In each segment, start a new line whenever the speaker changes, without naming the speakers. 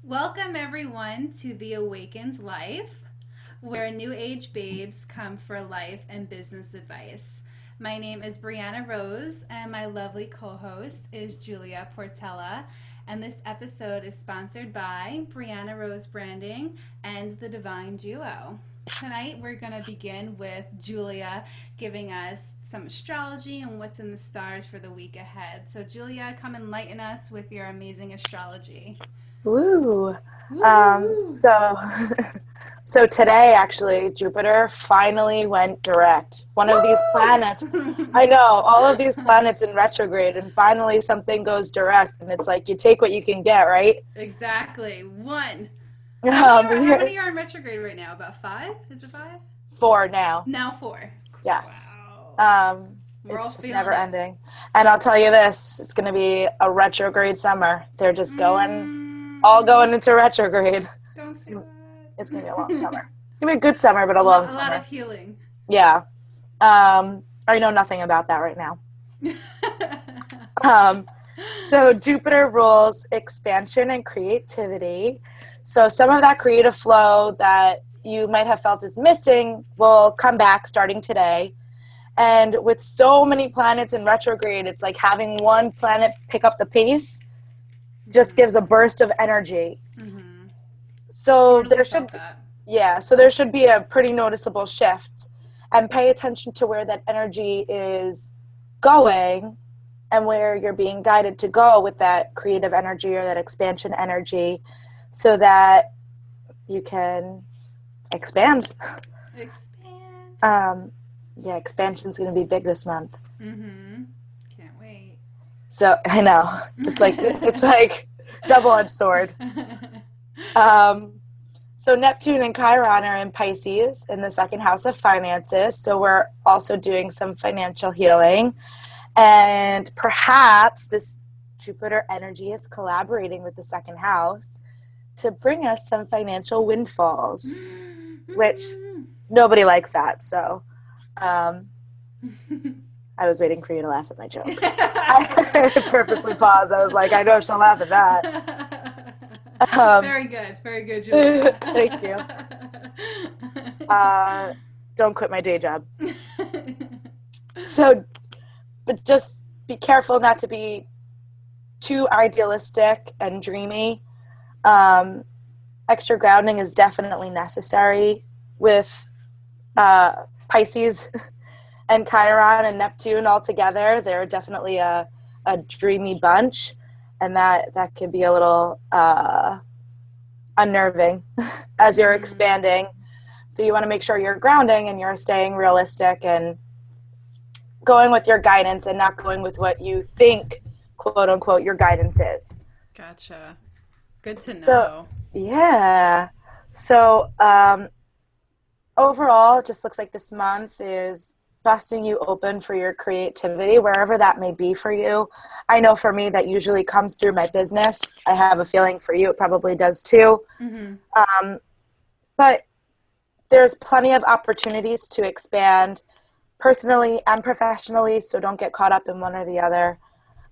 Welcome, everyone, to The Awakened Life, where new age babes come for life and business advice. My name is Brianna Rose, and my lovely co host is Julia Portela. And this episode is sponsored by Brianna Rose Branding and the Divine Duo. Tonight, we're going to begin with Julia giving us some astrology and what's in the stars for the week ahead. So, Julia, come enlighten us with your amazing astrology.
Woo.
Woo!
So so today actually Jupiter finally went direct. One of these planets, I know, all of these planets in retrograde, and finally something goes direct, and it's like you take what you can get, right?
Exactly. One. How
Um,
many are in retrograde right now? About five? Is it five?
for now.
Now four.
Yes.
Wow. We're all
It's just
feeling
never
it.
ending. And I'll tell you this, it's going to be a retrograde summer. They're just all going into retrograde.
Don't say
It's going to be a long
that.
summer. It's going to be a good summer, but a long
A lot of
summer.
healing.
Yeah. I know nothing about that right now. Um, so Jupiter rules expansion and creativity. So some of that creative flow that you might have felt is missing will come back starting today. And with so many planets in retrograde, it's like having one planet pick up the pace just gives a burst of energy.
Mm-hmm.
So
Totally felt that.
so there should be a pretty noticeable shift, and pay attention to where that energy is going and where you're being guided to go with that creative energy or that expansion energy so that you can expand.
Expand.
Yeah, expansion's going to be big this month.
Mm-hmm. Can't wait.
So I know it's like double-edged sword. Um, so Neptune and Chiron are in Pisces in the second house of finances. So we're also doing some financial healing. And perhaps this Jupiter energy is collaborating with the second house to bring us some financial windfalls, which nobody likes that. So I was waiting for you to laugh at my joke. I purposely paused. I was like, I know she'll laugh at that.
Very good. Very good, Julia.
Thank you. Don't quit my day job. So, but just be careful not to be too idealistic and dreamy. Extra grounding is definitely necessary with Pisces and Chiron and Neptune all together. They're definitely a dreamy bunch, and that can be a little unnerving as you're expanding. So you want to make sure you're grounding and you're staying realistic and going with your guidance and not going with what you think, quote unquote, your guidance is.
Gotcha. Good to
So,
know.
yeah. So, overall, it just looks like this month is busting you open for your creativity, wherever that may be for you. I know for me, that usually comes through my business. I have a feeling for you, it probably does too.
Mm-hmm.
But there's plenty of opportunities to expand personally and professionally, so don't get caught up in one or the other.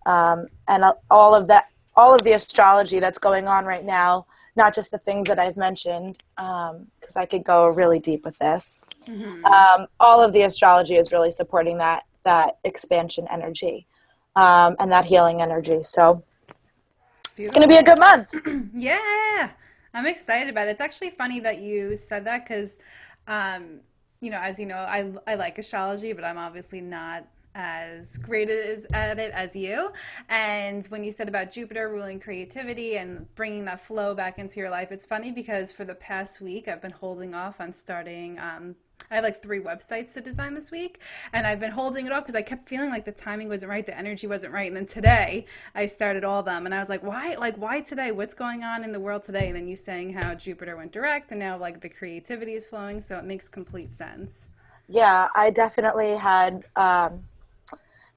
And all of the astrology that's going on right now, not just the things that I've mentioned, because I could go really deep with this.
Mm-hmm.
All of the astrology is really supporting that expansion energy and that healing energy. So it's going to be a
Beautiful.
good month.
Yeah, I'm excited about it. It's actually funny that you said that because, as you know, I like astrology, but I'm obviously not as great at it as you. And when you said about Jupiter ruling creativity and bringing that flow back into your life, it's funny because for the past week, I've been holding off on starting. I have like three websites to design this week, and I've been holding it off because I kept feeling like the timing wasn't right, the energy wasn't right. And then today, I started all of them, and I was like, why? Like, why today? What's going on in the world today? And then you saying how Jupiter went direct, and now like the creativity is flowing, so it makes complete sense.
Yeah, I definitely had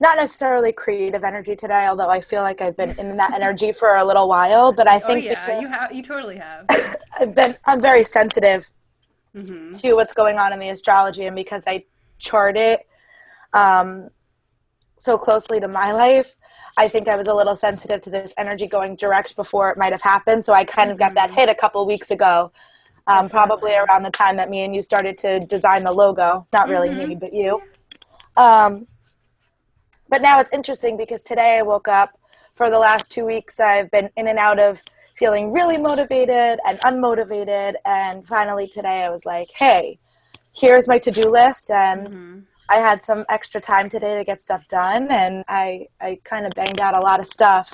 not necessarily creative energy today, although I feel like I've been in that energy for a little while. But I
Oh
think
yeah,
because
you totally have.
I'm very sensitive
Mm-hmm.
to what's going on in the astrology, and because I chart it um, so closely to my life, I think I was a little sensitive to this energy going direct before it might have happened. So I kind of got that hit a couple weeks ago, probably
Definitely.
around the time that me and you started to design the logo. Not really me,
Mm-hmm.
but you.
Yeah.
Um, but now it's interesting because today I woke up. For the last 2 weeks, I've been in and out of feeling really motivated and unmotivated. And finally today I was like, hey, here's my to-do list. And
Mm-hmm.
I had some extra time today to get stuff done. And I kind of banged out a lot of stuff.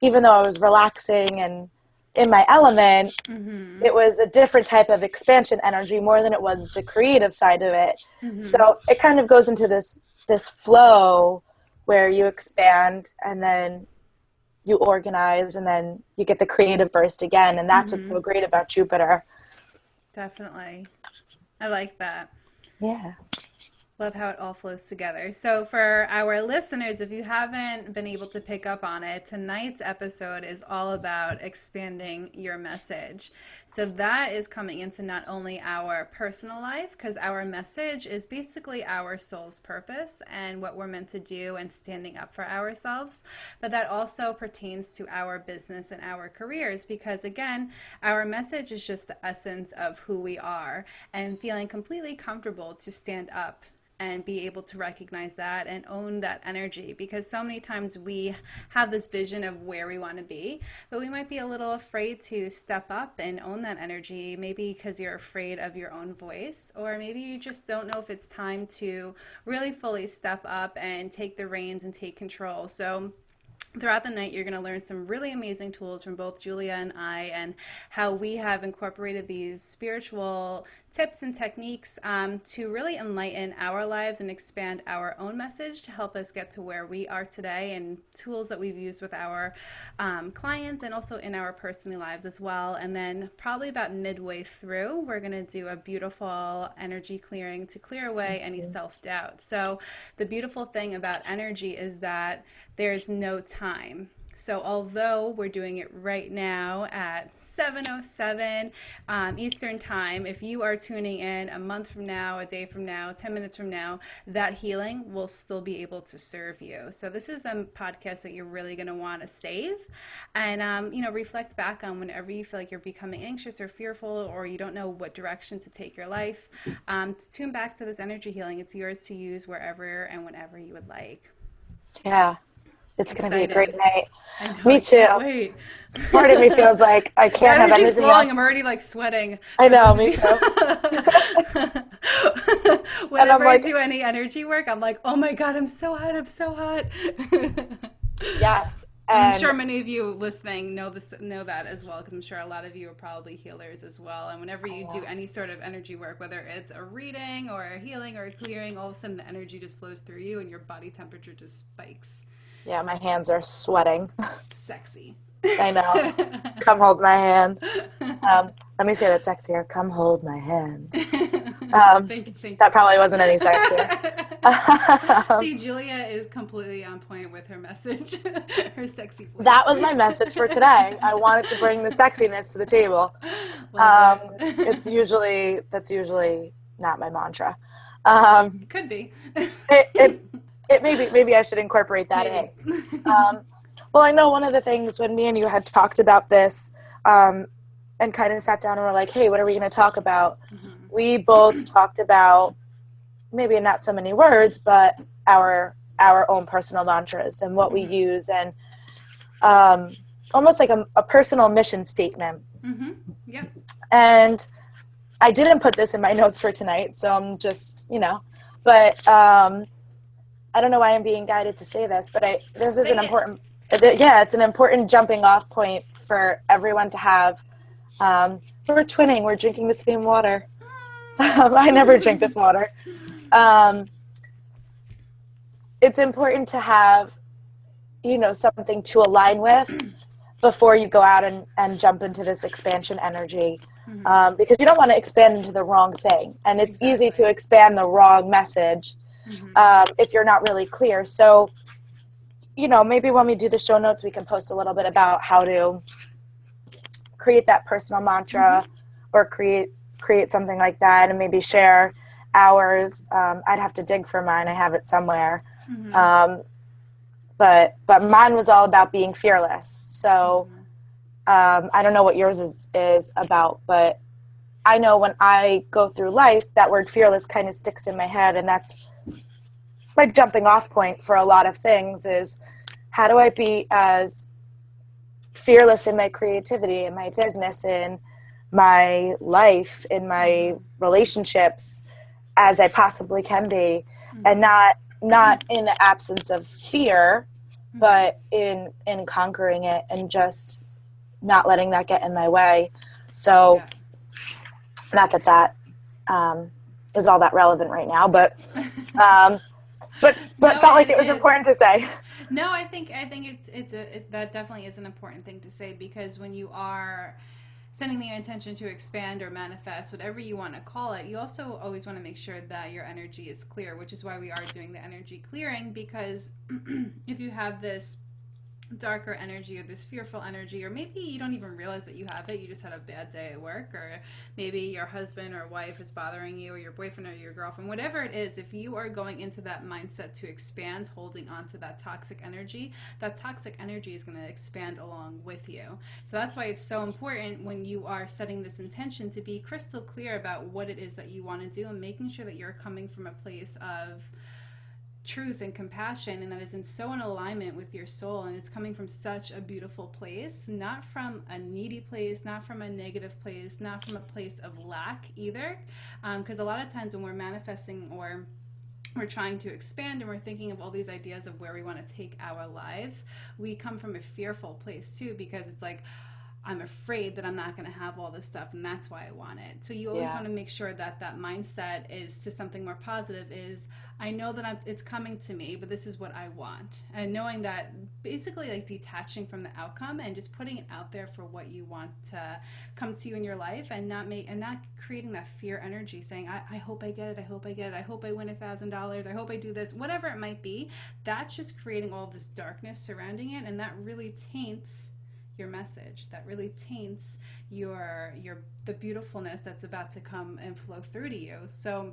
Even though I was relaxing and in my element,
Mm-hmm.
it was a different type of expansion energy more than it was the creative side of it.
Mm-hmm.
So it kind of goes into this flow where you expand and then you organize and then you get the creative burst again. And that's what's
Mm-hmm.
so great about Jupiter.
Definitely. I like that.
Yeah.
Love how it all flows together. So, for our listeners, if you haven't been able to pick up on it, tonight's episode is all about expanding your message. So, that is coming into not only our personal life, because our message is basically our soul's purpose and what we're meant to do and standing up for ourselves, but that also pertains to our business and our careers, because again, our message is just the essence of who we are and feeling completely comfortable to stand up and be able to recognize that and own that energy, because so many times we have this vision of where we want to be, but we might be a little afraid to step up and own that energy, maybe because you're afraid of your own voice, or maybe you just don't know if it's time to really fully step up and take the reins and take control. So throughout the night, you're going to learn some really amazing tools from both Julia and I, and how we have incorporated these spiritual tips and techniques to really enlighten our lives and expand our own message to help us get to where we are today, and tools that we've used with our clients and also in our personal lives as well. And then, probably about midway through, we're going to do a beautiful energy clearing to clear away any self doubt. So, the beautiful thing about energy is that there's no time. So although we're doing it right now at 7:07 Eastern time, if you are tuning in a month from now, a day from now, 10 minutes from now, that healing will still be able to serve you. So this is a podcast that you're really going to want to save and, reflect back on whenever you feel like you're becoming anxious or fearful, or you don't know what direction to take your life. To tune back to this energy healing. It's yours to use wherever and whenever you would like.
Yeah. It's going to be a great
Excited.
night.
I know,
Me
I
too.
can't wait.
Part of me feels like I
The
can't have
energy's
anything
flowing. I'm
else.
already like sweating.
I
For
know,
those of
me
you.
too. And I'm
Whenever I
like,
do any energy work, I'm like, oh my God, I'm so hot. I'm so hot.
yes.
I'm
And
sure many of you listening know that as well, because I'm sure a lot of you are probably healers as well. And whenever you do any sort of energy work, whether it's a reading or a healing or a clearing, all of a sudden the energy just flows through you and your body temperature just spikes.
yeah, my hands are sweating.
Sexy.
I know. Come hold my hand. Let me say that sexier. Come hold my hand. Um,
Thank
that
you.
probably wasn't any sexier. Um,
See, Julia is completely on point with her message, her sexy
that
voice.
was my message for today. I wanted to bring the sexiness to the table.
Love it.
That's usually not my mantra. Um,
Could be.
it, it, it maybe I should incorporate that in.
Maybe.
Um, well, I know one of the things when me and you had talked about this, and kind of sat down and were like, hey, what are we going to talk about?
Mhm.
We both talked about, maybe not so many words, but our own personal mantras and what we
Mhm.
use, and almost like a personal mission statement.
Mhm. Yep.
And I didn't put this in my notes for tonight, so I'm just, but I don't know why I'm being guided to say this, but this is an
Say it.
important, yeah, it's an important jumping off point for everyone to have. We're twinning, we're drinking the same water. I never drink this water. Um, it's important to have, something to align with before you go out and jump into this expansion energy.
Mhm.
Because you don't want to expand into the wrong thing. And it's easy to
Exactly.
expand the wrong message
Mhm.
if you're not really clear. So, maybe when we do the show notes, we can post a little bit about how to create that personal
Mhm.
mantra, or create something like that, and maybe share ours. I'd have to dig for mine. I have it somewhere.
Mhm.
Um, but mine was all about being fearless. So
Mm-hmm.
I don't know what yours is about, but I know when I go through life, that word fearless kind of sticks in my head, and that's my jumping off point for a lot of things is how do I be as fearless in my creativity, in my business, in my life, in my
Mm-hmm.
relationships as I possibly can be, and
Mm-hmm.
not in the absence of fear,
Mm-hmm.
but in conquering it and just not letting that get in my way. So
Yeah.
not that that um, is all that relevant right now, um, but
No,
felt like
it
it was
is.
important to say.
No, I think that definitely is an important thing to say because when you are setting the intention to expand or manifest, whatever you want to call it, you also always want to make sure that your energy is clear, which is why we are doing the energy clearing because if you have this darker energy or this fearful energy, or maybe you don't even realize that you have it, you just had a bad day at work, or maybe your husband or wife is bothering you, or your boyfriend or your girlfriend, whatever it is, if you are going into that mindset to expand, holding on to that toxic energy is going to expand along with you. So that's why it's so important when you are setting this intention to be crystal clear about what it is that you want to do and making sure that you're coming from a place of truth and compassion and that is in alignment with your soul and it's coming from such a beautiful place, not from a needy place, not from a negative place, not from a place of lack either, because a lot of times when we're manifesting or we're trying to expand and we're thinking of all these ideas of where we want to take our lives, we come from a fearful place too because it's like I'm afraid that I'm not going to have all this stuff and that's why I want it. So you always
Yeah,
want to make sure that that mindset is to something more positive is I know that it's coming to me, but this is what I want. And knowing that basically like detaching from the outcome and just putting it out there for what you want to come to you in your life and not creating that fear energy saying I hope I get it, I hope I get it, I hope I win $1,000, I hope I do this, whatever it might be. That's just creating all this darkness surrounding it and that really taints your message, that really taints your the beautifulness that's about to come and flow through to you. So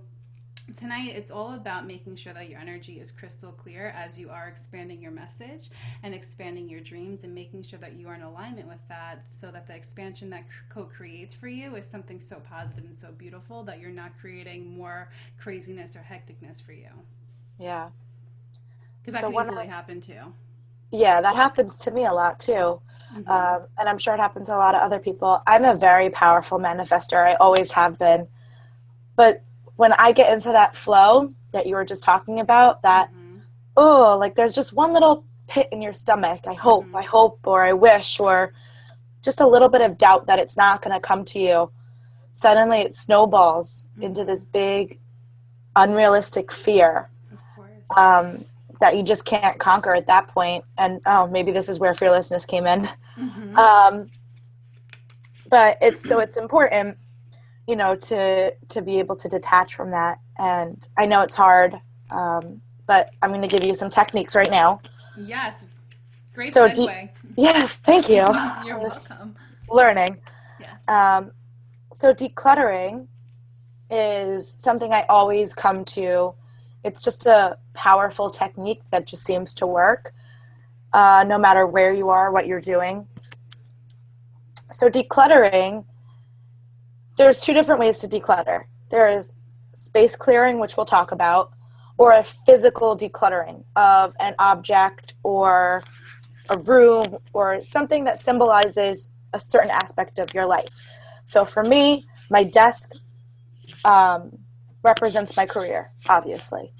tonight it's all about making sure that your energy is crystal clear as you are expanding your message and expanding your dreams and making sure that you are in alignment with that so that the expansion that co-creates for you is something so positive and so beautiful that you're not creating more craziness or hecticness for you
yeah.
because that
So
could
one
easily
of
happen too.
yeah, that happens to me a lot too.
Mm-hmm.
And I'm sure it happens to a lot of other people. I'm a very powerful manifester. I always have been. But when I get into that flow that you were just talking about, that,
Mm-hmm.
oh, like there's just one little pit in your stomach.
Mm-hmm.
I hope, or I wish, or just a little bit of doubt that it's not going to come to you. Suddenly it snowballs into
Mm-hmm.
this big, unrealistic fear
Of course.
um, that you just can't conquer at that point. And oh, maybe this is where fearlessness came in.
Mm-hmm.
Um, but it's important, to be able to detach from that. And I know it's hard, but I'm going to give you some techniques right now.
Yes. Great
So,
segue.
yeah, thank you.
You're
I'm just
welcome.
learning.
Yes.
Um, so, decluttering is something I always come to. It's just a powerful technique that just seems to work, no matter where you are, what you're doing. So, decluttering, there's two different ways to declutter. There is space clearing, which we'll talk about, or a physical decluttering of an object or a room or something that symbolizes a certain aspect of your life. So for me, my desk um, represents my career, obviously.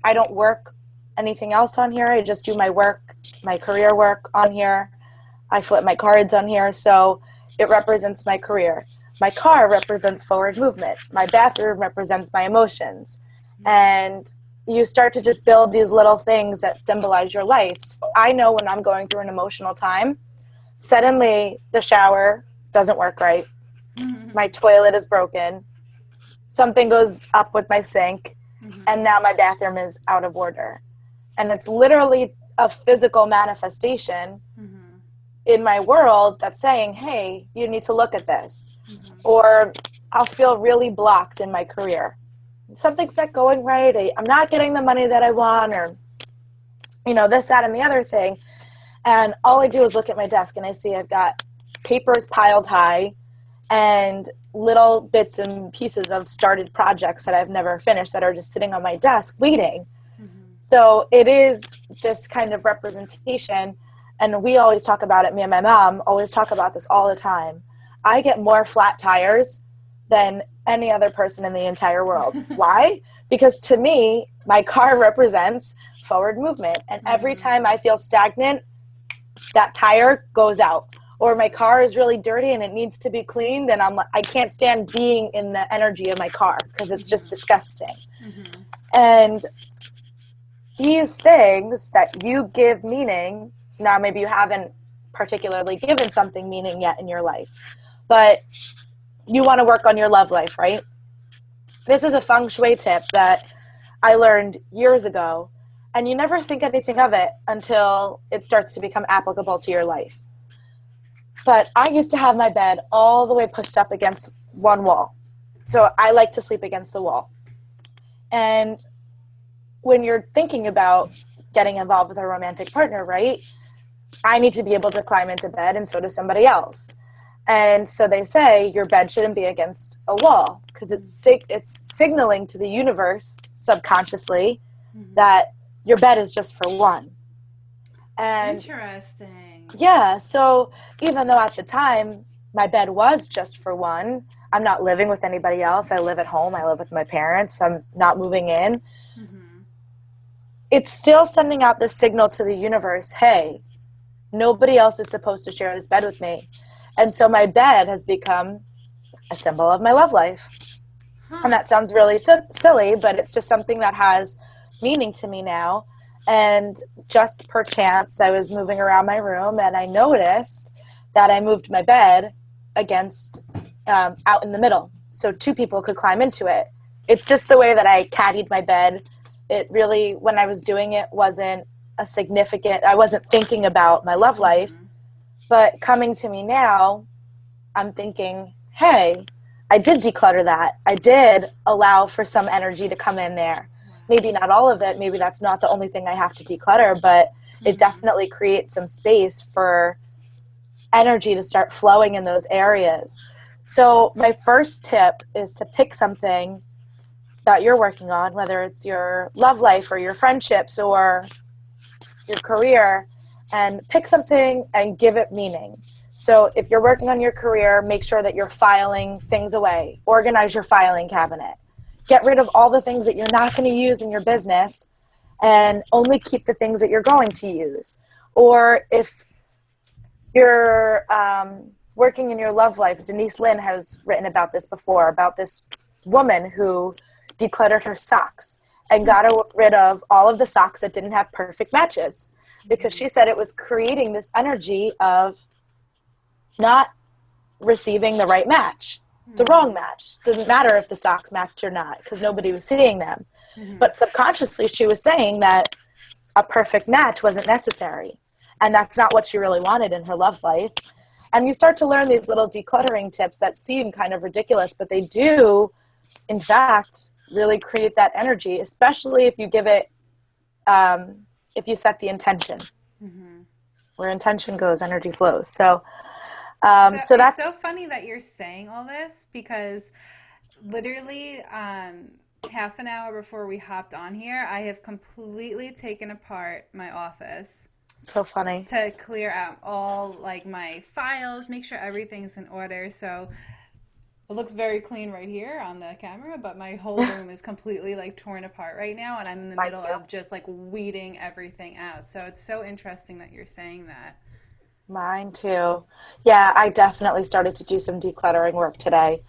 I don't work anything else on here. I just do my work, my career work on here. I flip my cards on here, so it represents my career. My car represents forward movement. My bathroom represents my emotions. And you start to just build these little things that symbolize your life. So I know when I'm going through an emotional time, suddenly the shower doesn't work right.
Mm-hmm.
My toilet is broken. Something goes up with my sink,
Mm-hmm.
and now my bathroom is out of order. And it's literally a physical manifestation
Mm-hmm.
in my world that's saying, hey, you need to look at this.
Mm-hmm.
Or I'll feel really blocked in my career. Something's not going right. I'm not getting the money that I want, or this, that, and the other thing. And all I do is look at my desk and I see I've got papers piled high and little bits and pieces of started projects that I've never finished that are just sitting on my desk waiting.
Mm-hmm.
So it is this kind of representation. And we always talk about it. Me and my mom always talk about this all the time. I get more flat tires than any other person in the entire world. Why? Because to me, my car represents forward movement. And every time I feel stagnant, that tire goes out. Or my car is really dirty and it needs to be cleaned, and I can't stand being in the energy of my car because it's just disgusting.
Mm-hmm.
And these things that you give meaning, now maybe you haven't particularly given something meaning yet in your life, but you want to work on your love life, right? This is a feng shui tip that I learned years ago, and you never think anything of it until it starts to become applicable to your life. But I used to have my bed all the way pushed up against one wall. So I like to sleep against the wall. And when you're thinking about getting involved with a romantic partner, right, I need to be able to climb into bed, and so does somebody else. And so they say your bed shouldn't be against a wall because it's signaling to the universe subconsciously that your bed is just for one. And
Interesting.
yeah, so even though at the time my bed was just for one, I'm not living with anybody else. I live at home. I live with my parents. I'm not moving in.
Mm-hmm.
It's still sending out this signal to the universe, hey, nobody else is supposed to share this bed with me. And so my bed has become a symbol of my love life.
Huh.
And that sounds really silly, but it's just something that has meaning to me now. And just perchance, I was moving around my room and I noticed that I moved my bed against out in the middle so two people could climb into it. It's just the way that I caddied my bed. It really, when I was doing it, wasn't I wasn't thinking about my love life.
Mm-hmm.
But coming to me now, I'm thinking, hey, I did declutter that. I did allow for some energy to come in there. Maybe not all of it. Maybe that's not the only thing I have to declutter, but it definitely creates some space for energy to start flowing in those areas. So my first tip is to pick something that you're working on, whether it's your love life or your friendships or your career, and pick something and give it meaning. So if you're working on your career, make sure that you're filing things away. Organize your filing cabinet. Get rid of all the things that you're not going to use in your business and only keep the things that you're going to use. Or if you're working in your love life, Denise Lynn has written about this before, about this woman who decluttered her socks and got rid of all of the socks that didn't have perfect matches because she said it was creating this energy of not receiving the right match, the wrong match. Didn't matter if the socks matched or not because nobody was seeing them. But subconsciously she was saying that a perfect match wasn't necessary, and that's not what she really wanted in her love life. And you start to learn these little decluttering tips that seem kind of ridiculous, but they do, in fact, really create that energy, especially if you give it, if you set the intention. Where intention goes, energy flows. So
So
so
it's
that's
so funny that you're saying all this because literally half an hour before we hopped on here, I have completely taken apart my office
so funny.
to clear out all like my files, make sure everything's in order. So it looks very clean right here on the camera, but my whole room is completely like torn apart right now, and I'm in the
Mine
middle
too.
of just like weeding everything out. So it's so interesting that you're saying that.
Mine too. Yeah, I definitely started to do some decluttering work today.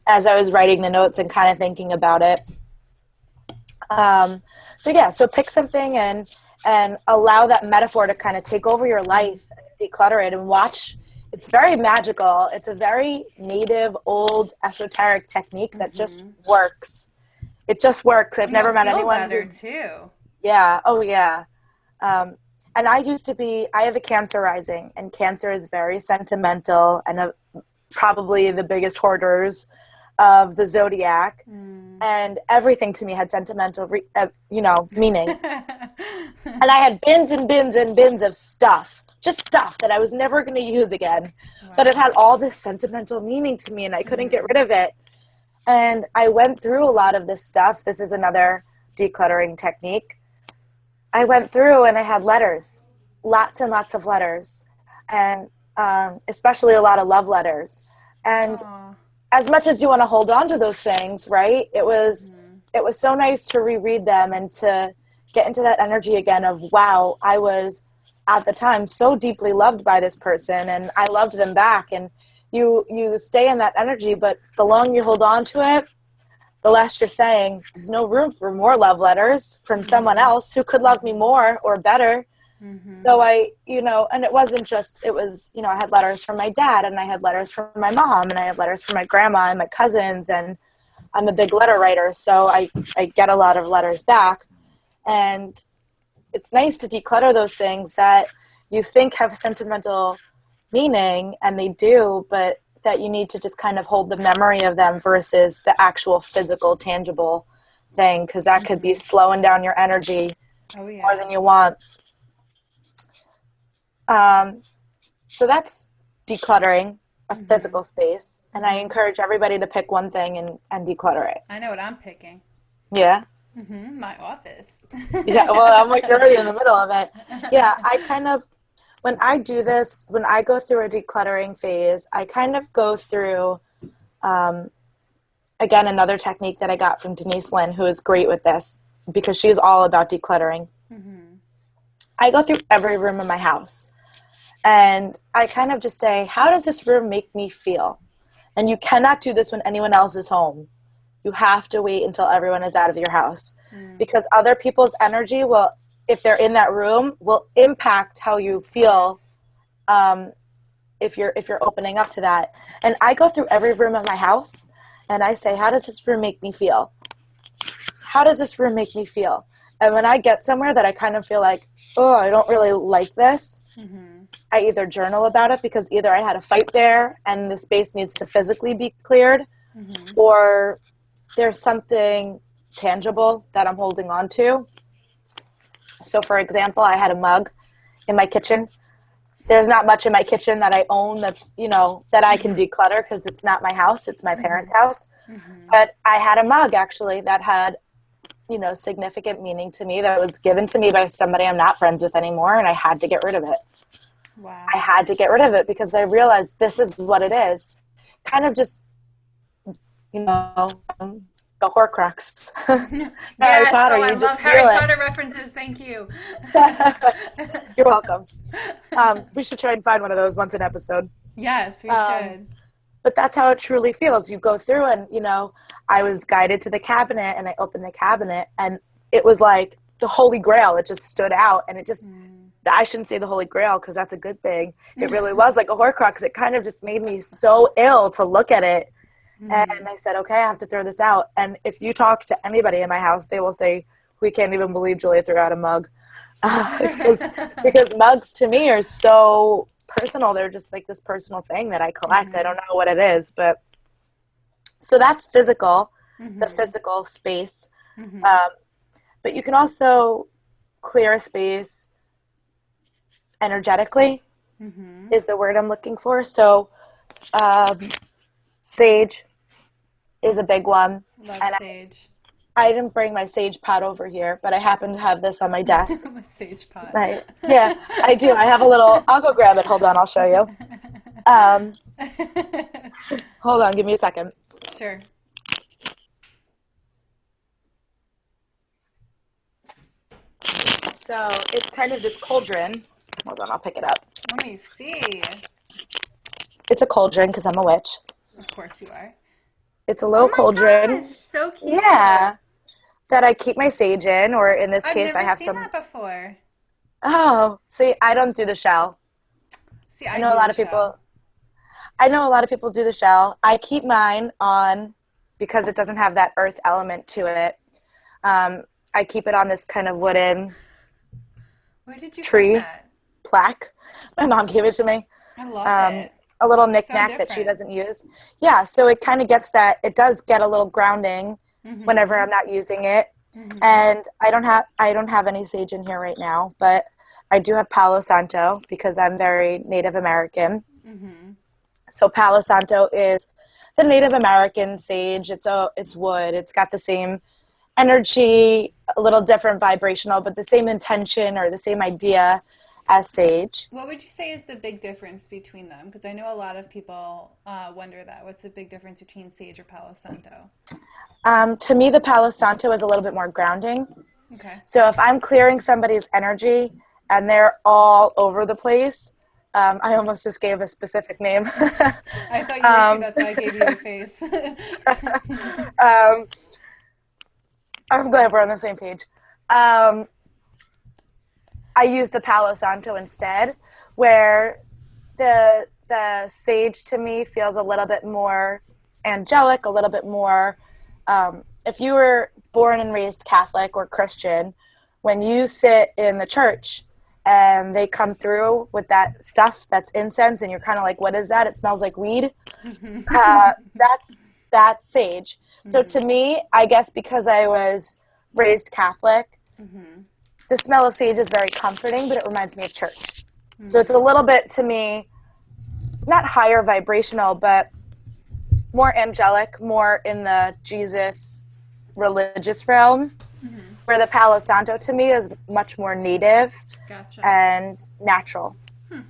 As I was writing the notes and kind of thinking about it. So yeah, so pick something and allow that metaphor to kind of take over your life, declutter it, and watch. It's very magical. It's a very native, old, esoteric technique that just works. It just works. I've
And you'll
never met
feel
anyone
better
who's,
too.
yeah, oh yeah. And I have a Cancer rising, and Cancer is very sentimental and probably the biggest hoarders of the zodiac. and everything to me had sentimental, meaning. And I had bins and bins and bins of stuff, just stuff that I was never going to use again. But it
Wow.
had all this sentimental meaning to me, and I couldn't get rid of it. And I went through a lot of this stuff. This is another decluttering technique. I went through and I had letters, lots and lots of letters, and especially a lot of love letters. And
Aw.
as much as you want to hold on to those things, right? It was so nice to reread them and to get into that energy again of, wow, I was at the time so deeply loved by this person and I loved them back. And you stay in that energy, but the longer you hold on to it, the less you're saying, there's no room for more love letters from someone else who could love me more or better. So and it wasn't just, it was, I had letters from my dad and I had letters from my mom and I had letters from my grandma and my cousins, and I'm a big letter writer. So I get a lot of letters back, and it's nice to declutter those things that you think have sentimental meaning, and they do, but that you need to just kind of hold the memory of them versus the actual physical, tangible thing, because that could be slowing down your energy
Oh
more
yeah.
than you want. So that's decluttering a physical space, and I encourage everybody to pick one thing and declutter it.
I know what I'm picking.
Yeah?
My office.
Yeah, well, I'm like already in the middle of it. Yeah, I kind of, when I do this, when I go through a decluttering phase, I kind of go through, again, another technique that I got from Denise Lynn, who is great with this because she's all about decluttering. I go through every room in my house. And I kind of just say, how does this room make me feel? And you cannot do this when anyone else is home. You have to wait until everyone is out of your house, because other people's energy will, if they're in that room, will impact how you feel if you're opening up to that. And I go through every room in my house and I say, how does this room make me feel? How does this room make me feel? And when I get somewhere that I kind of feel like, oh, I don't really like this, I either journal about it because either I had a fight there and the space needs to physically be cleared, or there's something tangible that I'm holding on to. So for example, I had a mug in my kitchen. There's not much in my kitchen that I own that's, that I can declutter because it's not my house, it's my parents' house. But I had a mug actually that had, significant meaning to me, that was given to me by somebody I'm not friends with anymore, and I had to get rid of it.
Wow.
I had to get rid of it because I realized this is what it is. Kind of just, the Horcrux. Harry
Yes,
Potter,
oh, I
you
love
just
Harry
feel it.
Potter references. Thank you.
You're welcome. We should try and find one of those once an episode.
Yes, we
Um,
should.
But that's how it truly feels. You go through and, I was guided to the cabinet and I opened the cabinet and it was like the Holy Grail. It just stood out and it just, I shouldn't say the Holy Grail because that's a good thing. It really was like a Horcrux. It kind of just made me so ill to look at it. And I said, okay, I have to throw this out. And if you talk to anybody in my house, they will say, we can't even believe Julia threw out a mug. Because mugs to me are so personal. They're just like this personal thing that I collect. I don't know what it is, but so that's physical, the physical space. But you can also clear a space energetically is the word I'm looking for. So sage is a big one.
Love
And
sage.
I didn't bring my sage pot over here, but I happen to have this on my desk.
I'm a sage pot.
Right. Yeah, I do. I have a little, I'll go grab it. Hold on, I'll show you. Hold on, give me a second.
Sure.
So it's kind of this cauldron. Hold on, I'll pick it up.
Let me see.
It's a cauldron because I'm a witch.
Of course you are.
It's a
Oh
little
my
cauldron.
gosh, so cute.
Yeah. That I keep my sage in, or in this
I've
case, I
never
have
seen
some.
that before.
Oh, see, I don't do the shell.
See,
I
I
know
do
a lot
the
of people.
shell.
I know a lot of people do the shell. I keep mine on because it doesn't have that earth element to it. I keep it on this kind of wooden
Where did you find
tree
that?
plaque. My mom gave it to me.
I love it.
A little
So
knickknack that she
different.
doesn't use. Yeah, so it kind of gets that. It does get a little grounding whenever
Mm-hmm.
I'm not using it.
Mm-hmm.
And I don't have any sage in here right now, but I do have Palo Santo because I'm very Native American.
Mm-hmm.
So Palo Santo is the Native American sage. It's wood. It's got the same energy, a little different vibrational, but the same intention or the same idea as sage.
What would you say is the big difference between them? Because I know a lot of people wonder that. What's the big difference between sage or Palo Santo?
To me, the Palo Santo is a little bit more grounding.
Okay.
So if I'm clearing somebody's energy and they're all over the place, I almost just gave a specific name.
I thought you were too.
um,
That's why I gave you a face.
um, I'm glad we're on the same page. Um, I use the Palo Santo instead, where the sage to me feels a little bit more angelic, a little bit more. If you were born and raised Catholic or Christian, when you sit in the church and they come through with that stuff that's incense, and you're kind of like, "What is that? It smells like weed." Uh, that's sage. So to me, I guess because I was raised Catholic, the smell of sage is very comforting, but it reminds me of church. So it's a little bit to me, not higher vibrational, but more angelic, more in the Jesus religious realm, where the Palo Santo to me is much more native
Gotcha.
and natural.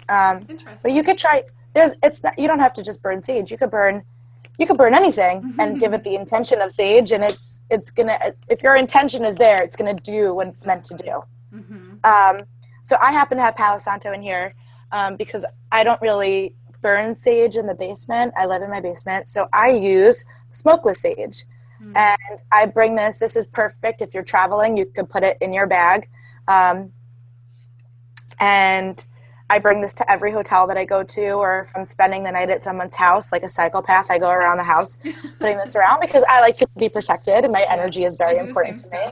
Um, but you
Interesting.
could try. There's it's not, you don't have to just burn sage. You could burn anything and give it the intention of sage, and it's gonna, if your intention is there, it's gonna do what it's meant to
Exactly.
do.
Mm-hmm.
So I happen to have Palo Santo in here because I don't really burn sage in the basement. I live in my basement, so I use smokeless sage.
Mm.
And I bring this. This is perfect if you're traveling. You could put it in your bag. Um, and I bring this to every hotel that I go to, or if I'm spending the night at someone's house, like a psychopath, I go around the house putting this around because I like to be protected and my
Yeah,
energy is
I
very
do the
important
same
to me.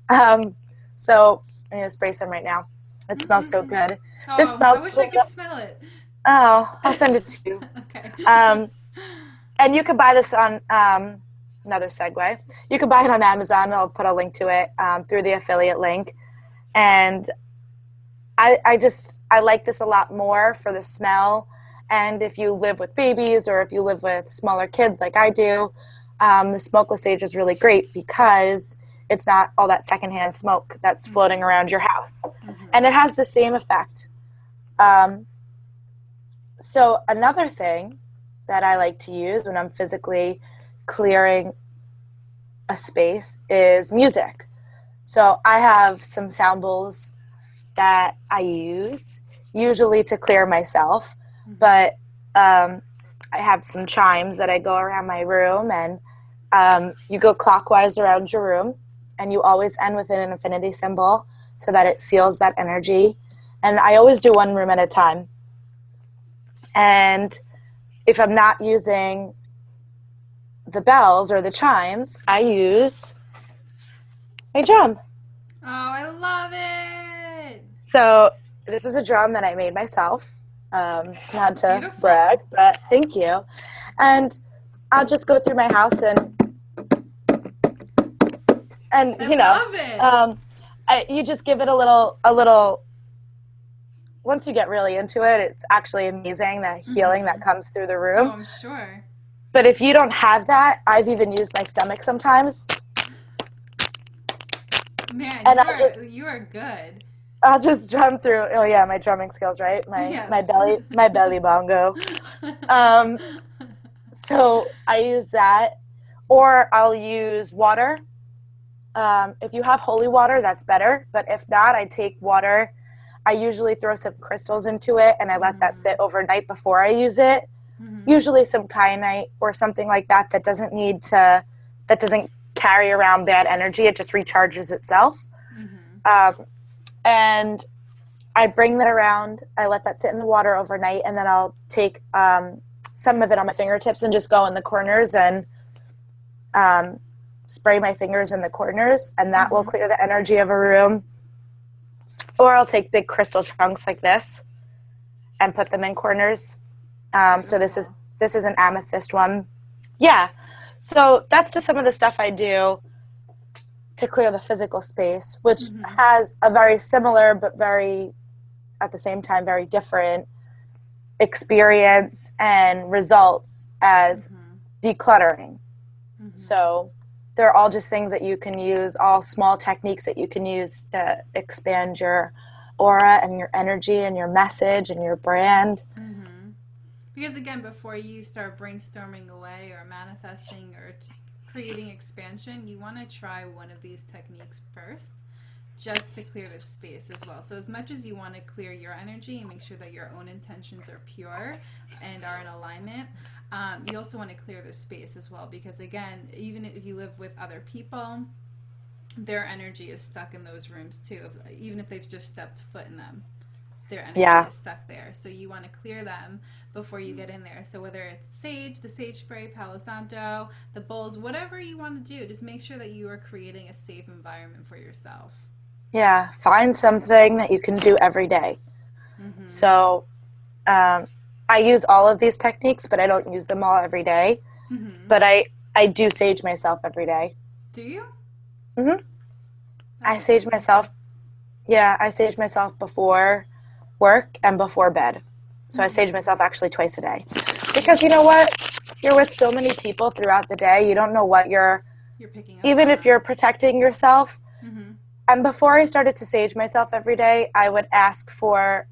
stuff.
So I'm going to spray some right now. It smells so good. This
Oh, I
smells,
wish I could smell it.
oh, I'll send it to you.
Okay.
Um, and you can buy this on another segue. You can buy it on Amazon. I'll put a link to it through the affiliate link. And I like this a lot more for the smell. And if you live with babies or if you live with smaller kids like I do, the smokeless sage is really great because it's not all that secondhand smoke that's floating
Mm-hmm.
around your house. And
Mm-hmm.
it has the same effect. Um, so another thing that I like to use when I'm physically clearing a space is music. So I have some sound bowls that I use usually to clear myself,
Mm-hmm.
but I have some chimes that I go around my room, and you go clockwise around your room, and you always end with an infinity symbol so that it seals that energy. And I always do one room at a time. And if I'm not using the bells or the chimes, I use a drum.
Oh, I love it.
So this is a drum that I made myself. Not to brag,
Beautiful.
but thank you. And I'll just go through my house and
I
you know,
love it.
um, you just give it a little. Once you get really into it, it's actually amazing the healing that
Mm-hmm.
comes through the
Oh,
room.
I'm sure.
But if you don't have that, I've even used my stomach sometimes,
Man,
and
you
I'll
are
just
you are good.
I'll just drum through. Oh yeah, my drumming skills, right? My
Yes.
belly bongo. Um, so I use that, or I'll use water. If you have holy water, that's better. But if not, I take water. I usually throw some crystals into it, and I let that sit
Mm-hmm.
overnight before I use it.
Mm-hmm.
Usually some kyanite or something like that that doesn't carry around bad energy. It just recharges itself.
Mm-hmm.
Um, and I bring that around. I let that sit in the water overnight, and then I'll take some of it on my fingertips and just go in the corners and um, spray my fingers in the corners, and that will
Mm-hmm.
clear the energy of a room. Or I'll take big crystal chunks like this and put them in corners. So this is
Beautiful.
this is an amethyst one. Yeah. So that's just some of the stuff I do to clear the physical space, which
Mm-hmm.
has a very similar but very, at the same time, very different experience and results as
Mm-hmm.
decluttering.
Mm-hmm.
So they're all just things that you can use, all small techniques that you can use to expand your aura and your energy and your message and your brand.
Mm-hmm. Because again, before you start brainstorming away or manifesting or creating expansion, you want to try one of these techniques first just to clear the space as well. So as much as you want to clear your energy and make sure that your own intentions are pure and are in alignment, you also want to clear the space as well. Because again, even if you live with other people, their energy is stuck in those rooms too. Even if they've just stepped foot in them, their energy
Yeah.
is stuck there. So you want to clear them before you get in there. So whether it's sage, the sage spray, Palo Santo, the bowls, whatever you want to do, just make sure that you are creating a safe environment for yourself.
Yeah. Find something that you can do every day.
Mm-hmm.
So um, I use all of these techniques, but I don't use them all every day.
Mm-hmm.
But I do sage myself every day.
Do you?
Hmm. I
That's a
sage
good one.
myself. Yeah, I sage myself before work and before bed. So I sage
Mm-hmm.
myself actually twice a day. Because you know what? You're with so many people throughout the day. You don't know what you're,
You're picking up
even if
on.
you're protecting yourself.
Mm-hmm.
And before I started to sage myself every day, I would ask for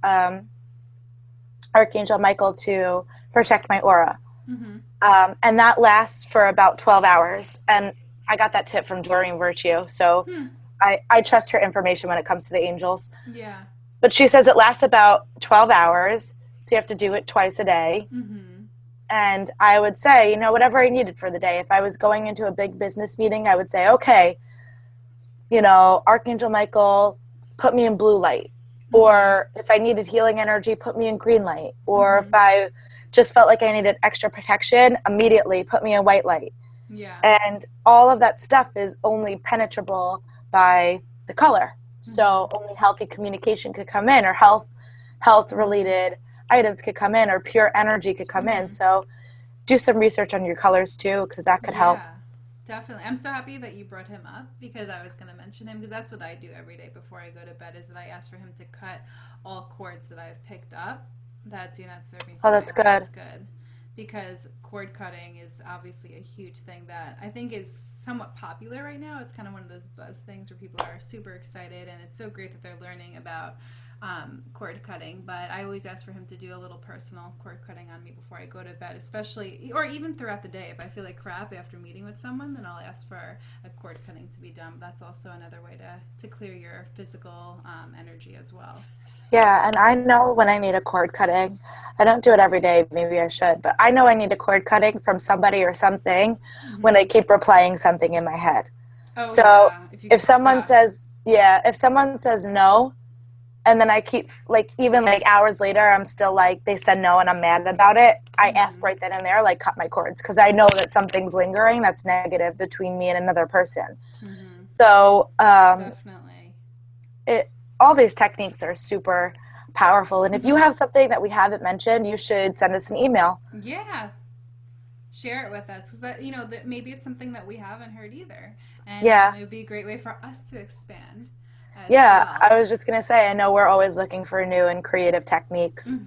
Archangel Michael to protect my aura.
Mm-hmm.
And that lasts for about 12 hours. And I got that tip from Doreen Virtue. So
Hmm.
I trust her information when it comes to the angels.
Yeah.
But she says it lasts about 12 hours. So you have to do it twice a day.
Mm-hmm.
And I would say, whatever I needed for the day. If I was going into a big business meeting, I would say, okay, Archangel Michael, put me in blue light.
Mm-hmm.
Or if I needed healing energy, put me in green light. Or if
Mm-hmm.
I just felt like I needed extra protection, immediately put me in white light.
Yeah.
And all of that stuff is only penetrable by the color.
Mm-hmm.
So only healthy communication could come in, or health related items could come in, or pure energy could come in.
Mm-hmm.
So do some research on your colors too, because that could help.
Yeah, definitely. I'm so happy that you brought him up because I was going to mention him because that's what I do every day before I go to bed is that I ask for him to cut all cords that I've picked up that do not serve me
Oh,
for my
that's good.
highest good. Because cord cutting is obviously a huge thing that I think is somewhat popular right now. It's kind of one of those buzz things where people are super excited, and it's so great that they're learning about cord cutting, but I always ask for him to do a little personal cord cutting on me before I go to bed, especially, or even throughout the day. If I feel like crap after meeting with someone, then I'll ask for a cord cutting to be done. That's also another way to clear your physical energy as well.
Yeah, and I know when I need a cord cutting. I don't do it every day, maybe I should, but I know I need a cord cutting from somebody or something when I
Mm-hmm.
keep replaying something in my head.
Oh,
So
yeah, if you
if
get
someone
stuck.
says, yeah, if someone says no, and then I keep, like, even like hours later, I'm still like, they said no and I'm mad about it, I ask
Mm-hmm.
right then and there, like, cut my cords, because I know that something's lingering that's negative between me and another person.
Mm-hmm.
So
Definitely.
it all these techniques are super powerful. And if you
Mm-hmm.
have something that we haven't mentioned, you should send us an email.
Yeah, share it with us because that maybe it's something that we haven't heard either, and
Yeah.
it would be a great way for us to expand as
Yeah. I
well.
was just going to say, I know we're always looking for new and creative techniques.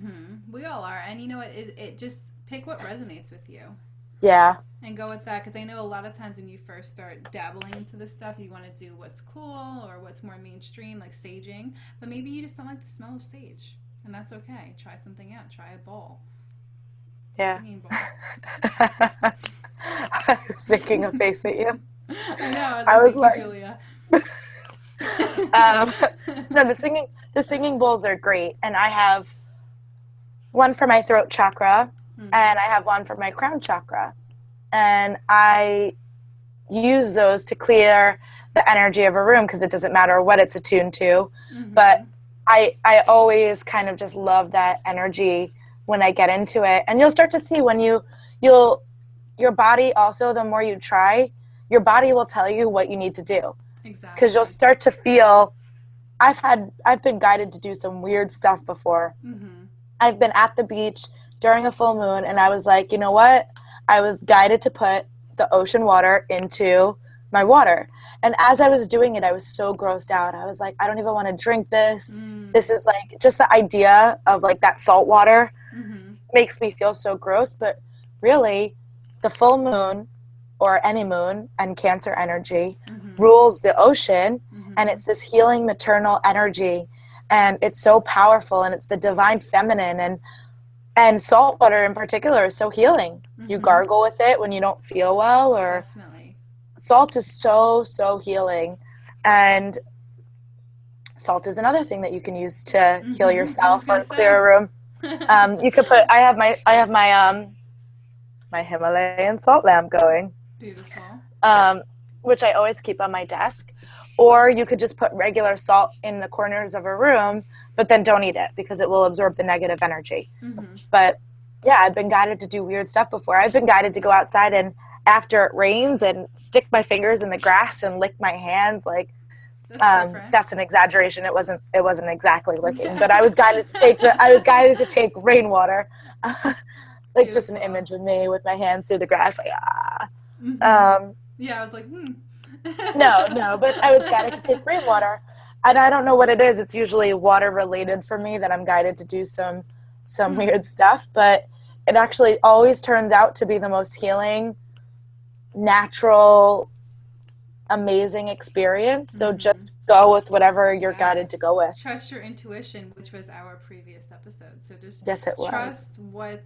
We all are, and you know what? It just pick what resonates with you
Yeah.
and go with that. Because I know a lot of times when you first start dabbling into this stuff, you want to do what's cool or what's more mainstream, like saging. But maybe you just don't like the smell of sage, and that's okay. Try something out. Try a bowl,
Yeah.
singing bowl.
I was making a face at you.
I know. I was
I
like,
was
thank you,
like,
Julia.
um, no, the singing bowls are great. And I have one for my throat chakra
Mm-hmm.
and I have one for my crown chakra. And I use those to clear the energy of a room because it doesn't matter what it's attuned to. But
Mm-hmm.
I always kind of just love that energy when I get into it. And you'll start to see when you'll your body also, the more you try, your body will tell you what you need to do. Because you'll
Exactly.
start to feel I've been guided to do some weird stuff before.
Mm-hmm.
I've been at the beach during a full moon and I was like, you know what? I was guided to put the ocean water into my water. And as I was doing it, I was so grossed out. I was like, I don't even want to drink this. This is like just the idea of like that salt water makes me feel so gross. But really, the full moon or any moon and Cancer energy rules the ocean, and it's this healing maternal energy, and it's so powerful, and it's the divine feminine, and salt water in particular is so healing. You gargle with it when you don't feel well, or
Definitely.
salt is so healing. And salt is another thing that you can use to heal
I was
yourself
gonna
or clear
say.
a room. You could put, I have my Himalayan salt lamp going,
Beautiful.
um, which I always keep on my desk. Or you could just put regular salt in the corners of a room, but then don't eat it because it will absorb the negative energy. But yeah, I've been guided to do weird stuff before. I've been guided to go outside and after it rains and stick my fingers in the grass and lick my hands. Like,
That's different.
that's an exaggeration. It wasn't exactly licking, but I was guided to take rainwater, like just an
Beautiful.
image of me with my hands through the grass, like ah.
Yeah, I was like,
No, but I was guided to take rainwater, and I don't know what it is. It's usually water related for me that I'm guided to do some weird stuff, but it actually always turns out to be the most healing, natural, amazing experience. So just go with whatever you're guided to
Yes.
go with.
Trust your intuition, which was our previous episode. So just
Yes, it was.
trust what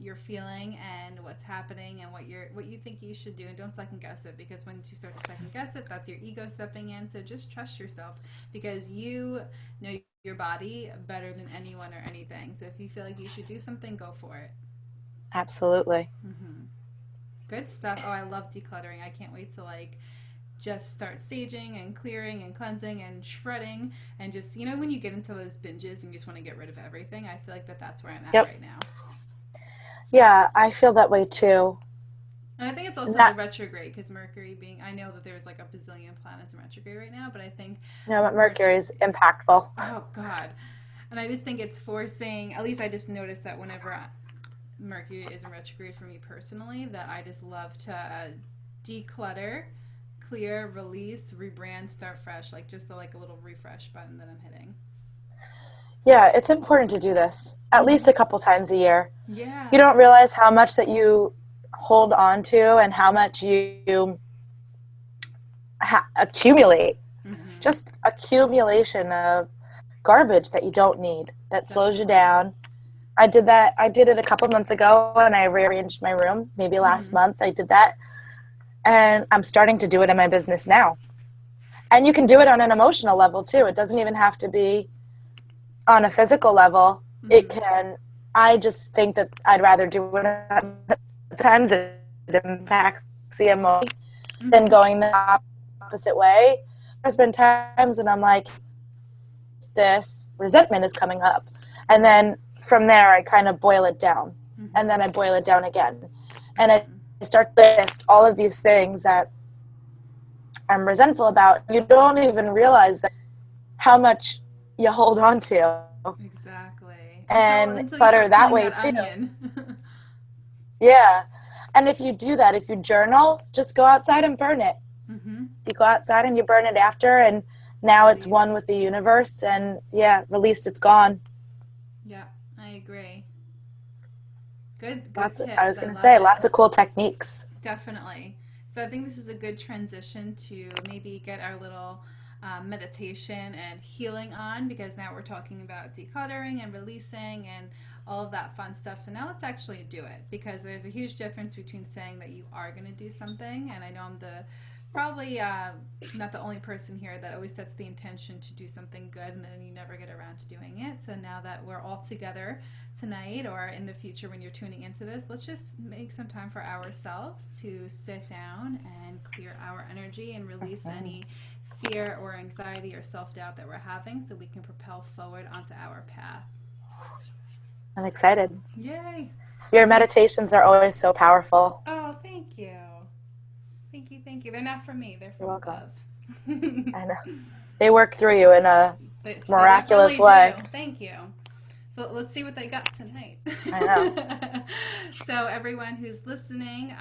you're feeling and what's happening and what you think you should do, and don't second guess it, because when you start to second guess it, that's your ego stepping in. So just trust yourself, because you know your body better than anyone or anything. So if you feel like you should do something, go for it.
Absolutely.
Good stuff. Oh, I love decluttering. I can't wait to like just start saging and clearing and cleansing and shredding, and just, when you get into those binges and you just want to get rid of everything, I feel like that's where I'm at
Yep.
right now.
Yeah, I feel that way too.
And I think it's also the
Not,
retrograde, because Mercury being, I know that there's like a bazillion planets in retrograde right now, but I think
no, but Mercury
Mercury,
is impactful.
oh God. And I just think it's forcing, at least I just noticed that whenever Mercury is in retrograde for me personally, that I just love to declutter, clear, release, rebrand, start fresh, like just like a little refresh button that I'm hitting.
Yeah, it's important to do this at least a couple times a year. You
Yeah.
don't realize how much that you hold on to and how much you accumulate. Just accumulation of garbage that you don't need, that slows you
Definitely.
down. I did that. I did it a couple months ago, and I rearranged my room. Maybe last month I did that, and I'm starting to do it in my business now. And you can do it on an emotional level too. It doesn't even have to be on a physical level. It can. I just think that I'd rather do it at times it impacts the emotion than going the opposite way. There's been times when I'm like, this resentment is coming up, and then from there I kind of boil it down, and then I boil it down again, and I start to list all of these things that I'm resentful about. You don't even realize that how much you hold on to,
Exactly.
and
Until you
clutter
start
that
peeling
way
that
too.
onion.
Yeah. And if you do that, if you journal, just go outside and burn it. You go outside and you burn it after, and now it's one
Release.
with the universe, and yeah, released, it's gone.
Yeah, I agree. Good
Lots of, I
tips.
was
I
going to
love
say,
it.
lots of cool techniques.
Definitely. So I think this is a good transition to maybe get our little meditation and healing on, because now we're talking about decluttering and releasing and all of that fun stuff. So now let's actually do it, because there's a huge difference between saying that you are going to do something, and I know I'm the probably not the only person here that always sets the intention to do something good and then you never get around to doing it. So now that we're all together tonight, or in the future when you're tuning into this, let's just make some time for ourselves to sit down and clear our energy and release any fear or anxiety or self-doubt that we're having, so we can propel forward onto our path.
I'm excited.
Yay.
Your meditations are always so powerful.
Oh, thank you. Thank you, thank you. They're not from me, they're
You're
from
welcome.
above.
I know. They work through you in a
They
miraculous
definitely do.
way.
Thank you. So let's see what they got tonight.
I know.
So everyone who's listening,